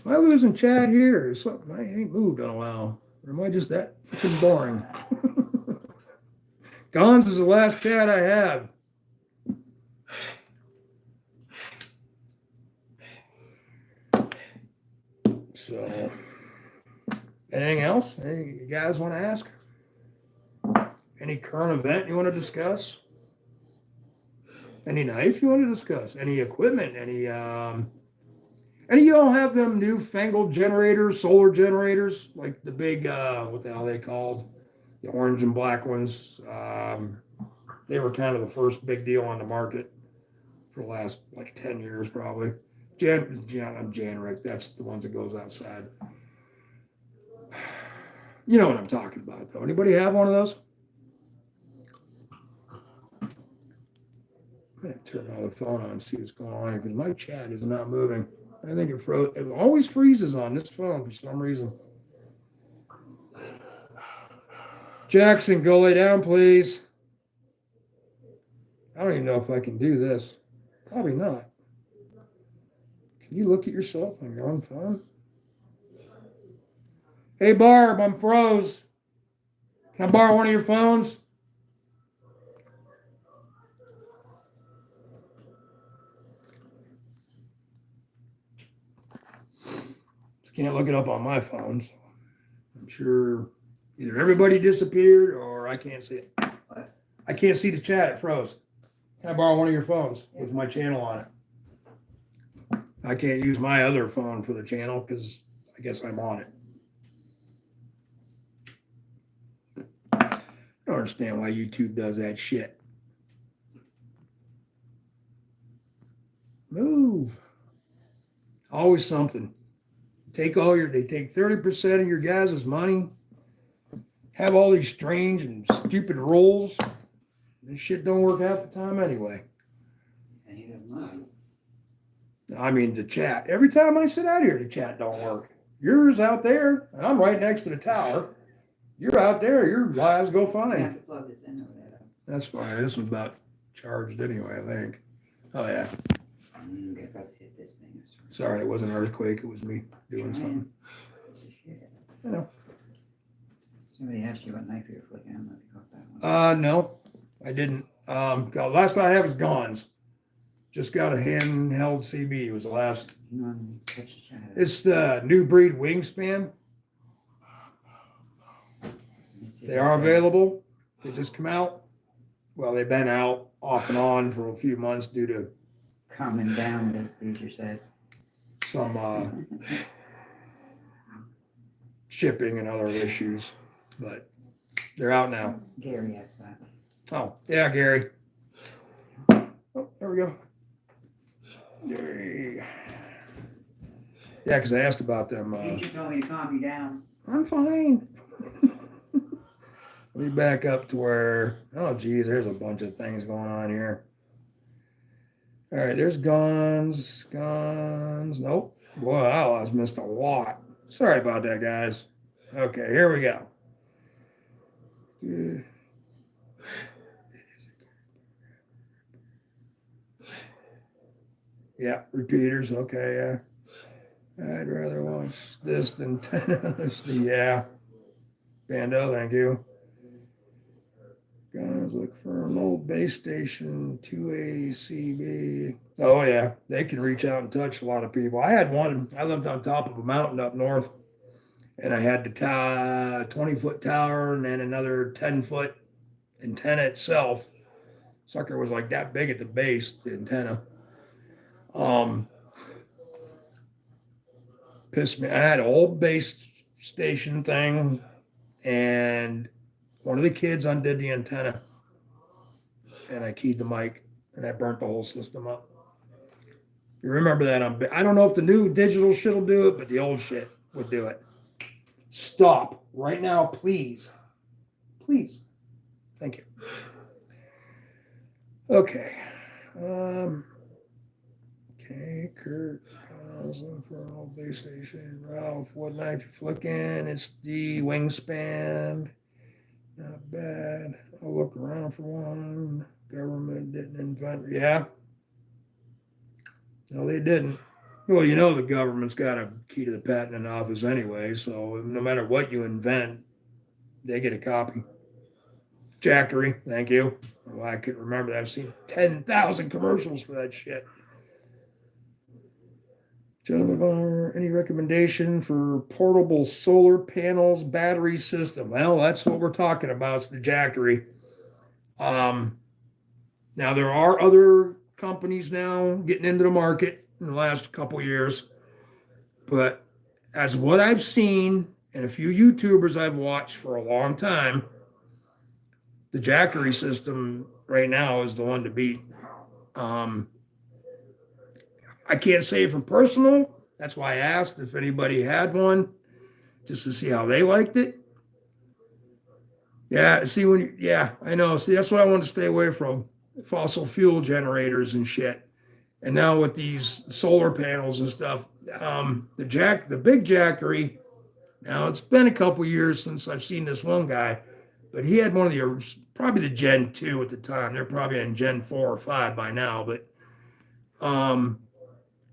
I losing chat here or something? I ain't moved in a while. Or am I just that freaking boring? Gons is the last chat I have. So, anything else? Any you guys want to ask? Any current event you want to discuss? Any knife you want to discuss? Any equipment? Any of y'all have them newfangled generators, solar generators, like the big, what the hell are they called? The orange and black ones. They were kind of the first big deal on the market for the last like 10 years, probably. Janrick, that's the ones that goes outside. You know what I'm talking about, though. Anybody have one of those? I'm gonna turn my phone on and see what's going on here because my chat is not moving. I think it froze. It always freezes on this phone for some reason. Jackson, go lay down, please. I don't even know if I can do this. Probably not. Can you look at yourself on your own phone? Hey, Barb, I'm froze. Can I borrow one of your phones? Can't look it up on my phone, so I'm sure either everybody disappeared or I can't see it. What? I can't see the chat. It froze. Can I borrow one of your phones with my channel on it? I can't use my other phone for the channel because I guess I'm on it. I don't understand why YouTube does that shit. Move. Always something. They take 30% of your guys' money, have all these strange and stupid rules. This shit don't work half the time anyway. Neither mine. I mean, the chat. Every time I sit out here, the chat don't work. Yours out there, and I'm right next to the tower. You're out there, your lives go You have fine. to plug this in over there. That's fine. This is about charged anyway, I think. Oh, yeah. I'm about to hit this thing. Sorry, it wasn't an earthquake. It was me doing something. I know. Somebody asked you what knife you were flicking. I don't know if you caught that one. No, I didn't. Last I have is Gons. Just got a handheld CB. It was the last. It's the new breed wingspan. They are available. They just come out. Well, they've been out off and on for a few months due to coming down, the teacher said. Some shipping and other issues, but they're out now. Gary asked that. Oh, yeah, Gary. Oh, there we go. Gary. Yeah, because I asked about them. Teacher told me to calm you down. I'm fine. Let me back up to where, oh, geez, there's a bunch of things going on here. All right, there's guns. Nope. Wow, I was missed a lot. Sorry about that, guys. Okay, here we go. Good. Yeah, repeaters. Okay, yeah. I'd rather watch this than 10 others. Yeah. Bando, thank you. Guys, look for an old base station, 2ACB. Oh, yeah. They can reach out and touch a lot of people. I had one. I lived on top of a mountain up north, and I had the 20-foot tower and then another 10-foot antenna itself. Sucker was like that big at the base, the antenna. Pissed me. I had an old base station thing, and one of the kids undid the antenna, and I keyed the mic, and that burnt the whole system up. You remember that? I don't know if the new digital shit will do it, but the old shit would do it. Stop right now, please. Please. Thank you. Okay. Okay, Kurt. Looking for an old base station. Ralph, what knife you flicking? It's the wingspan. Not bad. I'll look around for one. Government didn't invent. Yeah. No, they didn't. Well, you know the government's got a key to the patent office anyway, so no matter what you invent, they get a copy. Jackery, thank you. Well, I could remember that. I've seen 10,000 commercials for that shit. Gentlemen, any recommendation for portable solar panels battery system? Well, that's what we're talking about. It's the Jackery. Now there are other companies now getting into the market in the last couple years, but as what I've seen and a few YouTubers I've watched for a long time, the Jackery system right now is the one to beat. I can't say from personal. That's why I asked if anybody had one, just to see how they liked it. Yeah, see yeah, I know. See, that's what I want to stay away from. fossil fuel generators and shit. And now with these solar panels and stuff, the big Jackery. Now it's been a couple years since I've seen this one guy, but he had one of the probably the Gen 2 at the time. They're probably in Gen 4 or 5 by now, but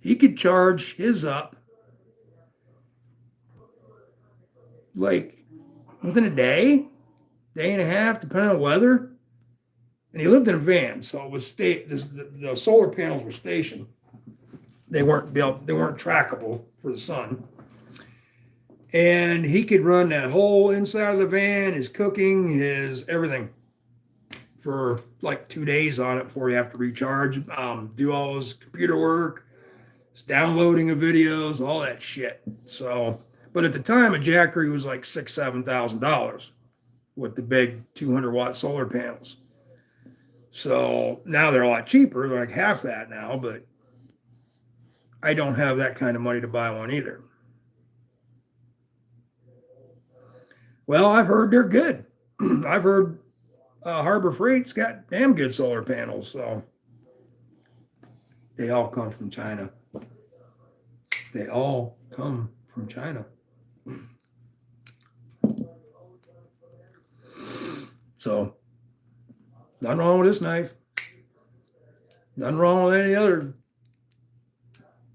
he could charge his up like within a day and a half, depending on the weather. And he lived in a van, so it was the solar panels were stationed. They weren't trackable for the sun. And he could run that whole inside of the van, his cooking, his everything for like 2 days on it before you have to recharge, do all his computer work, his downloading of videos, all that shit. So, but at the time, a Jackery was like $7,000 with the big 200-watt solar panels. So now they're a lot cheaper. They're like half that now, but I don't have that kind of money to buy one either. Well, I've heard they're good. I've heard Harbor Freight's got damn good solar panels, so they all come from China. They all come from China. So, nothing wrong with this knife. Nothing wrong with any other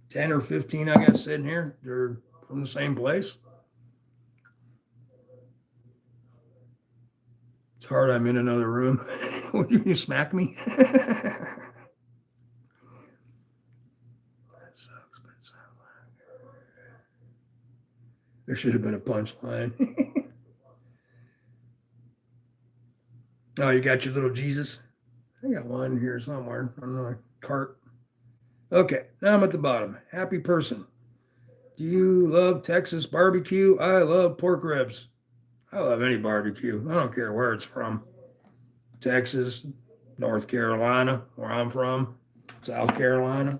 10 or 15 I got sitting here. They're from the same place. It's hard I'm in another room. Would you smack me? That sucks, but it sounds like there should have been a punchline. Oh, you got your little Jesus? I got one here somewhere on the cart. Okay, now I'm at the bottom. Happy person. Do you love Texas barbecue? I love pork ribs. I love any barbecue. I don't care where it's from. Texas, North Carolina, where I'm from, South Carolina.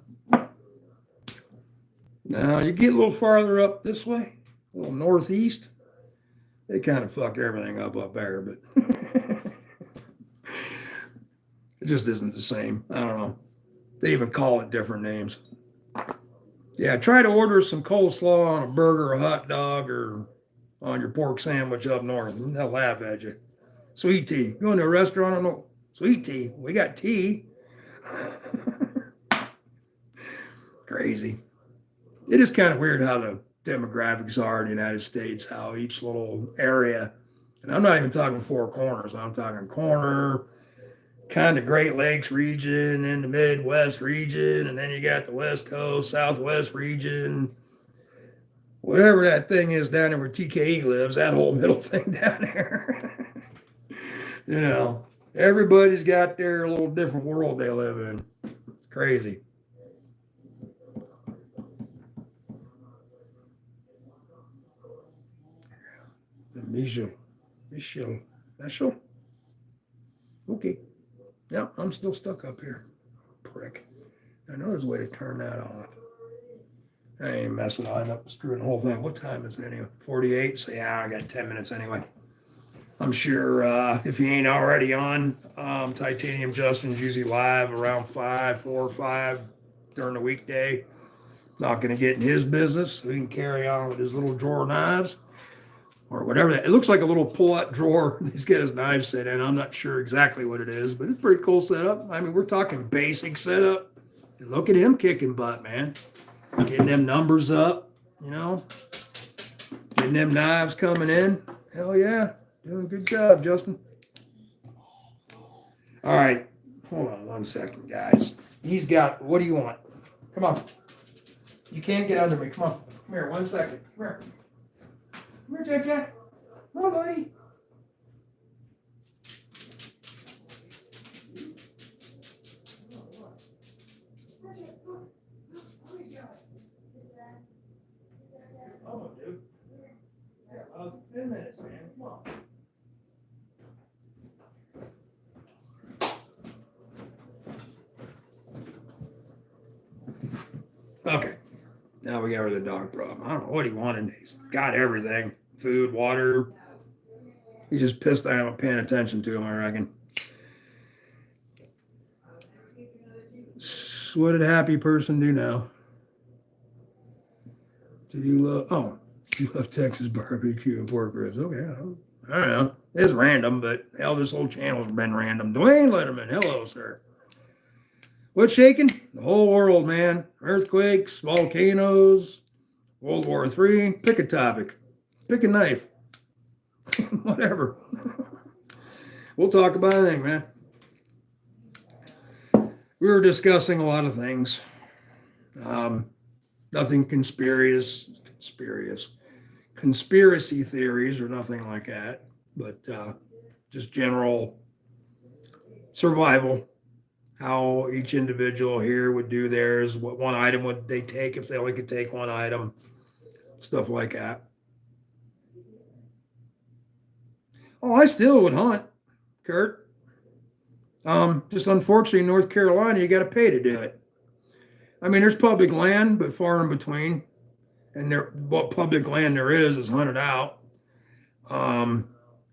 Now, you get a little farther up this way, a little northeast, they kind of fuck everything up there, but it just isn't the same. I don't know. They even call it different names. Yeah, try to order some coleslaw on a burger, a hot dog, or on your pork sandwich up north. They'll laugh at you. Sweet tea. Go to a restaurant, no sweet tea. We got tea. Crazy. It is kind of weird how the demographics are in the United States, how each little area, and I'm not even talking Four Corners, I'm talking corner, kind of Great Lakes region, and the Midwest region, and then you got the West Coast, Southwest region, whatever that thing is down there where TKE lives, that whole middle thing down there. You know, everybody's got their little different world they live in. It's crazy. Michel. Okay. Yeah, I'm still stuck up here. Prick. I know there's a way to turn that off. I ain't messing with it. I end up screwing the whole thing. What time is it anyway? 48. So yeah, I got 10 minutes anyway. I'm sure if he ain't already on, Titanium Justin's usually live around 4 or 5 during the weekday. Not going to get in his business, so he can carry on with his little drawer knives or whatever. It looks like a little pull-out drawer. He's got his knives set in. I'm not sure exactly what it is, but it's a pretty cool setup. I mean, we're talking basic setup. And look at him kicking butt, man. Getting them numbers up, you know. Getting them knives coming in. Hell yeah. Doing a good job, Justin. All right. Hold on 1 second, guys. He's got, what do you want? Come on. You can't get under me. Come on. Come here, 1 second. Come here. Come here, Jack. Come on, buddy. Oh, dude. Yeah, 10 minutes, man. Come on. Okay. Now we got rid of the dog problem. I don't know what he wanted. He's got everything. Food, water. He's just pissed I haven't paying attention to him, I reckon. what did a happy person do now? Do you love, oh, you love Texas barbecue and pork ribs. Okay, I don't know. It's random, but hell, this whole channel's been random. Dwayne Letterman, hello, sir. What's shaking? The whole world, man. Earthquakes, volcanoes, World War III. Pick a topic. Pick a knife. Whatever. We'll talk about anything, man. We were discussing a lot of things. Nothing conspiracy theories or nothing like that, but just general survival, how each individual here would do theirs, what one item would they take if they only could take one item, stuff like that. Oh, I still would hunt, Kurt. Just unfortunately, in North Carolina, you got to pay to do it. I mean, there's public land, but far in between. And what public land there is hunted out. And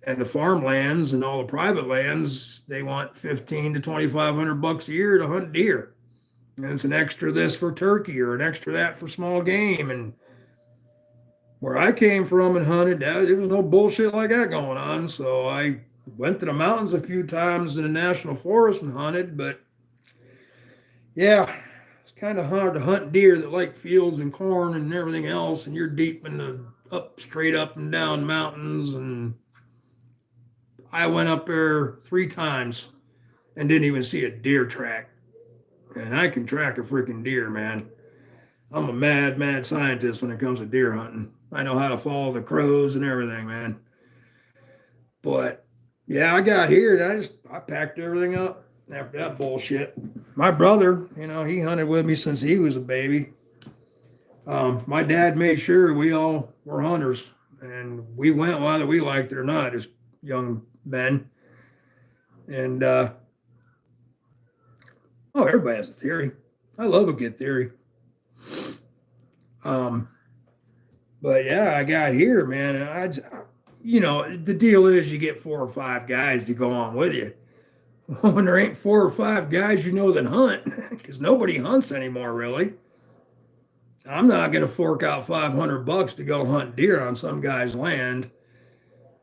the farmlands and all the private lands, they want $1,500 to $2,500 a year to hunt deer. And it's an extra this for turkey or an extra that for small game. And where I came from and hunted, there was no bullshit like that going on. So I went to the mountains a few times in the national forest and hunted, but yeah, it's kind of hard to hunt deer that like fields and corn and everything else, and you're deep in the straight up and down mountains. And I went up there 3 times and didn't even see a deer track. And I can track a freaking deer, man. I'm a mad scientist when it comes to deer hunting. I know how to follow the crows and everything, man. But yeah, I got here and I packed everything up after that bullshit. My brother, he hunted with me since he was a baby. My dad made sure we all were hunters, and we went whether we liked it or not as young men. And everybody has a theory. I love a good theory. But yeah, I got here, man, and the deal is you get 4 or 5 guys to go on with you. When there ain't 4 or 5 guys that hunt, because nobody hunts anymore, really. I'm not going to fork out $500 to go hunt deer on some guy's land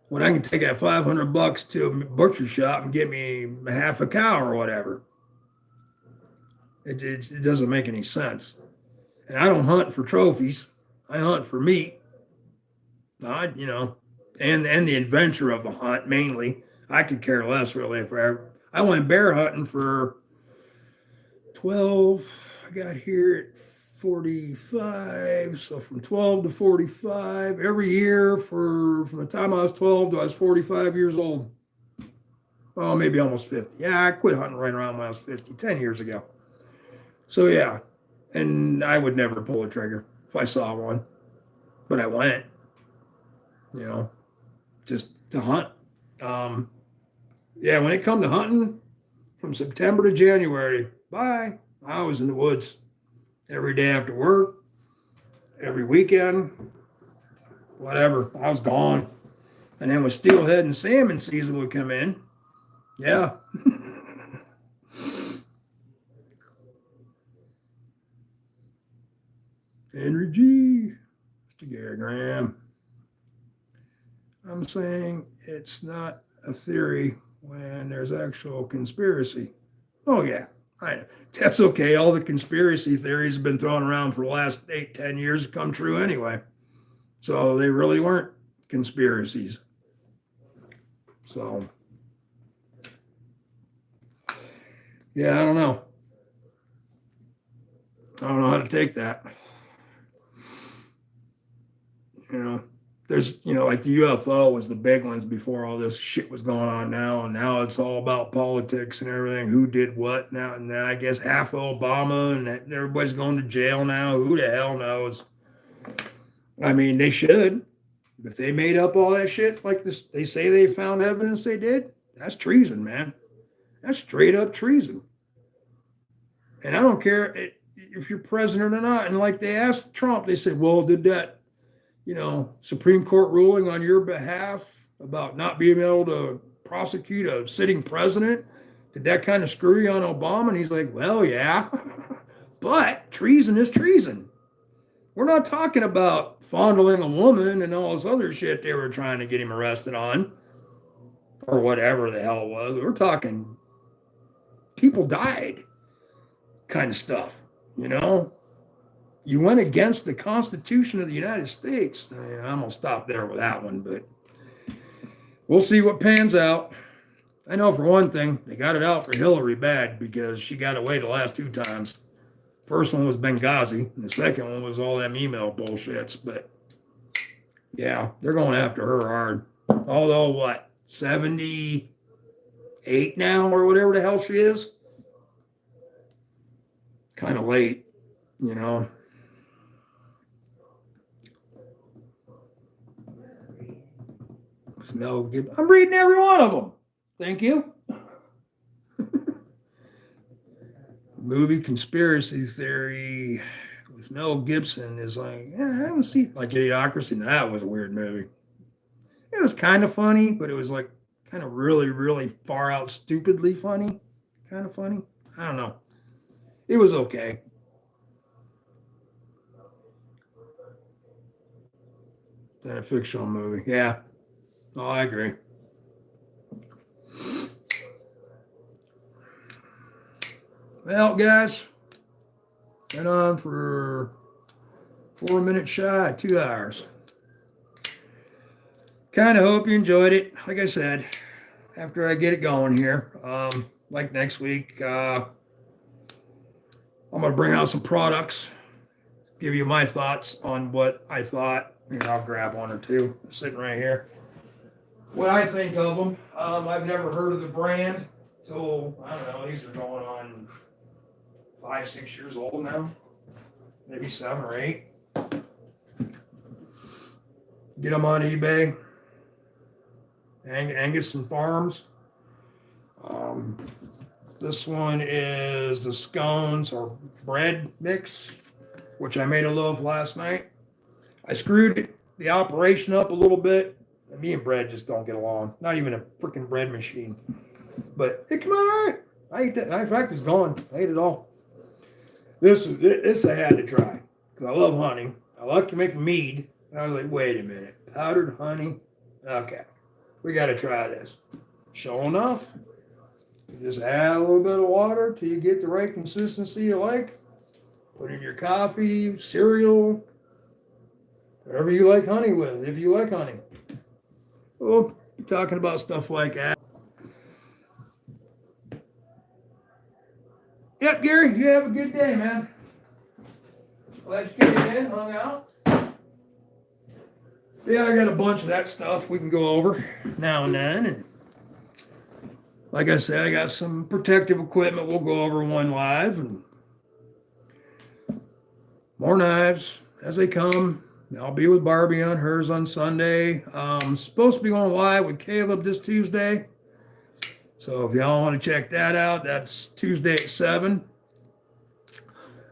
when I can take that $500 to a butcher shop and get me half a cow or whatever. It doesn't make any sense. And I don't hunt for trophies. I hunt for meat. And the adventure of the hunt mainly. I could care less really. I went bear hunting for 12. I got here at 45. So from 12 to 45 every year from the time I was 12 to I was 45 years old. Oh, maybe almost 50. Yeah, I quit hunting right around when I was 50, 10 years ago. So yeah, and I would never pull a trigger if I saw one, but I went, just to hunt. Yeah, when it come to hunting, from September to January, I was in the woods every day after work, every weekend, whatever. I was gone. And then when steelhead and salmon season would come in, yeah. Henry G. Mr. Gary Graham. I'm saying it's not a theory when there's actual conspiracy. Oh, yeah. I know. That's okay. All the conspiracy theories have been thrown around for the last 8-10 years come true anyway. So they really weren't conspiracies. So, yeah, I don't know. I don't know how to take that. There's, like the UFO was the big ones before all this shit was going on now. And now it's all about politics and everything. Who did what now? And I guess half of Obama and everybody's going to jail now. Who the hell knows? I mean, they should. If they made up all that shit like this, they say they found evidence they did. That's treason, man. That's straight up treason. And I don't care if you're president or not. And like they asked Trump, they said, well, did that Supreme Court ruling on your behalf about not being able to prosecute a sitting president, did that kind of screw you on Obama? And he's like, well, yeah. But treason is treason. We're not talking about fondling a woman and all this other shit they were trying to get him arrested on, or whatever the hell it was. We're talking people died kind of stuff, you know? You went against the Constitution of the United States. I'm going to stop there with that one, but we'll see what pans out. I know for one thing, they got it out for Hillary bad because she got away the last 2 times. First one was Benghazi, and the second one was all them email bullshits. But yeah, they're going after her hard. Although, what, 78 now or whatever the hell she is? Kind of late, you know. Mel Gibson. I'm reading every one of them. Thank you. Movie Conspiracy Theory with Mel Gibson is like, yeah, I haven't seen like Idiocracy. That was a weird movie. It was kind of funny, but it was like kind of really, really far out stupidly funny. Kind of funny. I don't know. It was okay. Then a fictional movie. Yeah. Oh, I agree. Well, guys, been on for 4 minutes shy, 2 hours. Kind of hope you enjoyed it. Like I said, after I get it going here, like next week, I'm going to bring out some products, give you my thoughts on what I thought. Here, I'll grab one or two sitting right here. What I think of them. I've never heard of the brand until, I don't know, these are going on 5, 6 years old now. Maybe 7 or 8. Get them on eBay. Angus and Farms. This one is the scones or bread mix, which I made a loaf last night. I screwed the operation up a little bit. Me and bread just don't get along. Not even a freaking bread machine. But it came out all right. I ate that. In fact, it's gone. I ate it all. This I had to try because I love honey. I like to make mead. And I was like, wait a minute. Powdered honey? Okay. We got to try this. Sure enough, you just add a little bit of water till you get the right consistency you like. Put in your coffee, cereal, whatever you like honey with, if you like honey. Oh, you're talking about stuff like that. Yep, Gary, you have a good day, man. Glad you came in, hung out. Yeah, I got a bunch of that stuff we can go over now and then. And like I said, I got some protective equipment we'll go over one live. And more knives as they come. I'll be with Barbie on hers on Sunday. Supposed to be going live with Caleb this Tuesday. So if y'all want to check that out, that's Tuesday at 7.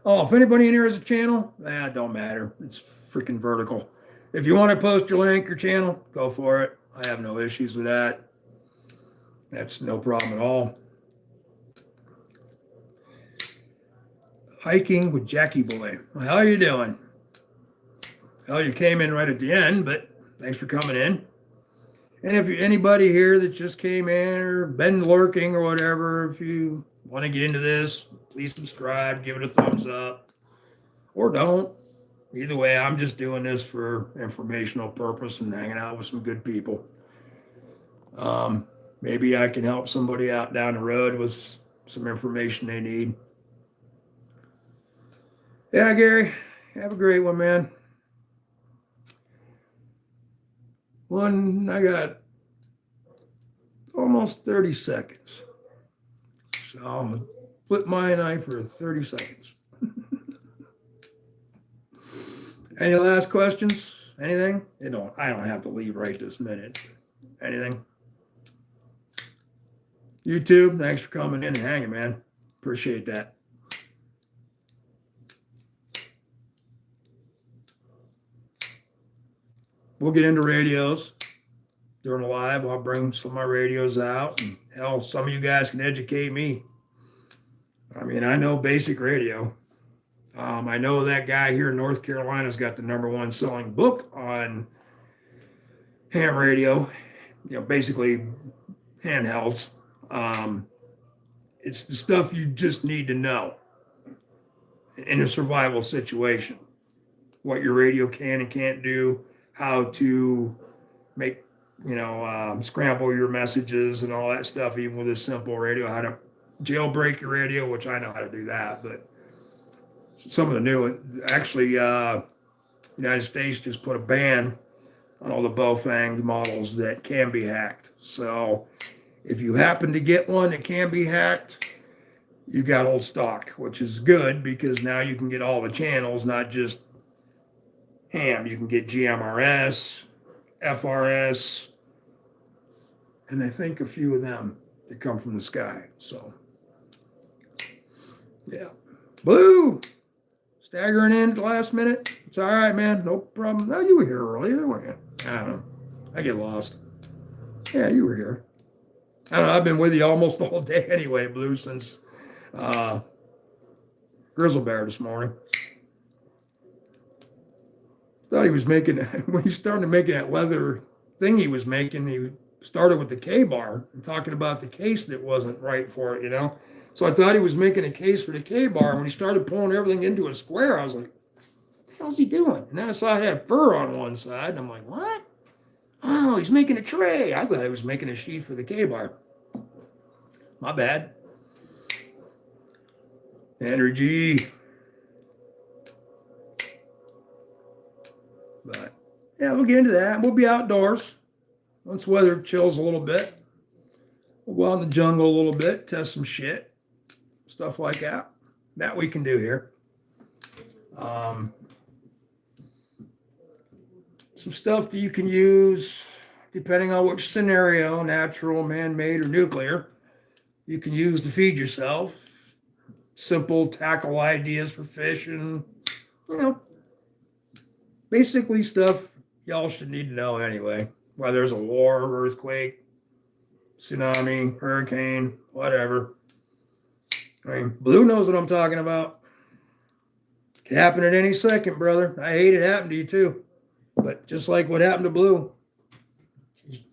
Oh, if anybody in here has a channel, it don't matter. It's freaking vertical. If you want to post your link or channel, go for it. I have no issues with that. That's no problem at all. Hiking with Jackie Boy. Well, how are you doing? Well, you came in right at the end, but thanks for coming in. And if you're anybody here that just came in or been lurking or whatever, if you want to get into this, please subscribe, give it a thumbs up, or don't. Either way, I'm just doing this for informational purpose and hanging out with some good people. Maybe I can help somebody out down the road with some information they need. Yeah, Gary, have a great one, man. I got almost 30 seconds. So I'll flip my knife for 30 seconds. Any last questions? Anything? I don't have to leave right this minute. Anything? YouTube, thanks for coming in and hanging, man. Appreciate that. We'll get into radios during the live. I'll bring some of my radios out. And hell, some of you guys can educate me. I mean, I know basic radio. I know that guy here in North Carolina's got the #1 selling book on ham radio, basically handhelds. It's the stuff you just need to know in a survival situation. What your radio can and can't do, how to make, scramble your messages and all that stuff, even with a simple radio, how to jailbreak your radio, which I know how to do that, but some of the new, actually, United States just put a ban on all the Bofang models that can be hacked. So if you happen to get one that can be hacked, you got old stock, which is good because now you can get all the channels, not just ham. You can get GMRS, FRS, and I think a few of them that come from the sky. So, yeah. Blue, staggering in at the last minute. It's all right, man. No problem. No, you were here earlier, weren't you? I don't know. I get lost. Yeah, you were here. I don't know. I've been with you almost all day anyway, Blue, since Grizzle Bear this morning. Thought he was making, when he started making that leather thing he was making, he started with the K-bar and talking about the case that wasn't right for it, So I thought he was making a case for the K-bar. When he started pulling everything into a square, I was like, what the hell's he doing? And then I saw it had fur on one side, and I'm like, what? Oh, he's making a tray. I thought he was making a sheath for the K-bar. My bad. Energy. But, yeah, we'll get into that. We'll be outdoors. Once weather chills a little bit, we'll go out in the jungle a little bit, test some shit, stuff like that. That we can do here. Some stuff that you can use depending on which scenario, natural, man-made, or nuclear, you can use to feed yourself. Simple tackle ideas for fishing, basically stuff y'all should need to know anyway. Whether there's a war, earthquake, tsunami, hurricane, whatever. I mean, Blue knows what I'm talking about. It can happen at any second, brother. I hate it happened to you too. But just like what happened to Blue,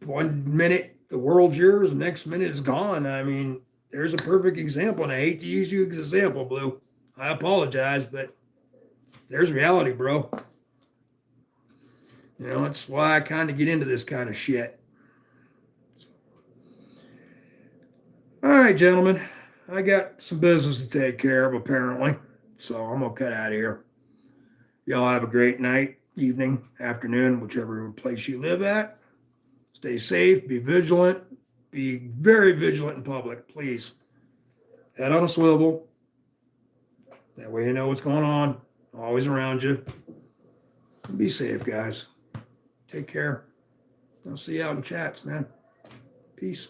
1 minute the world's yours, the next minute it's gone. I mean, there's a perfect example, and I hate to use you as an example, Blue. I apologize, but there's reality, bro. That's why I kind of get into this kind of shit. All right, gentlemen. I got some business to take care of, apparently. So I'm going to cut out of here. Y'all have a great night, evening, afternoon, whichever place you live at. Stay safe. Be vigilant. Be very vigilant in public, please. Head on a swivel. That way you know what's going on. Always around you. Be safe, guys. Take care. I'll see you out in chats, man. Peace.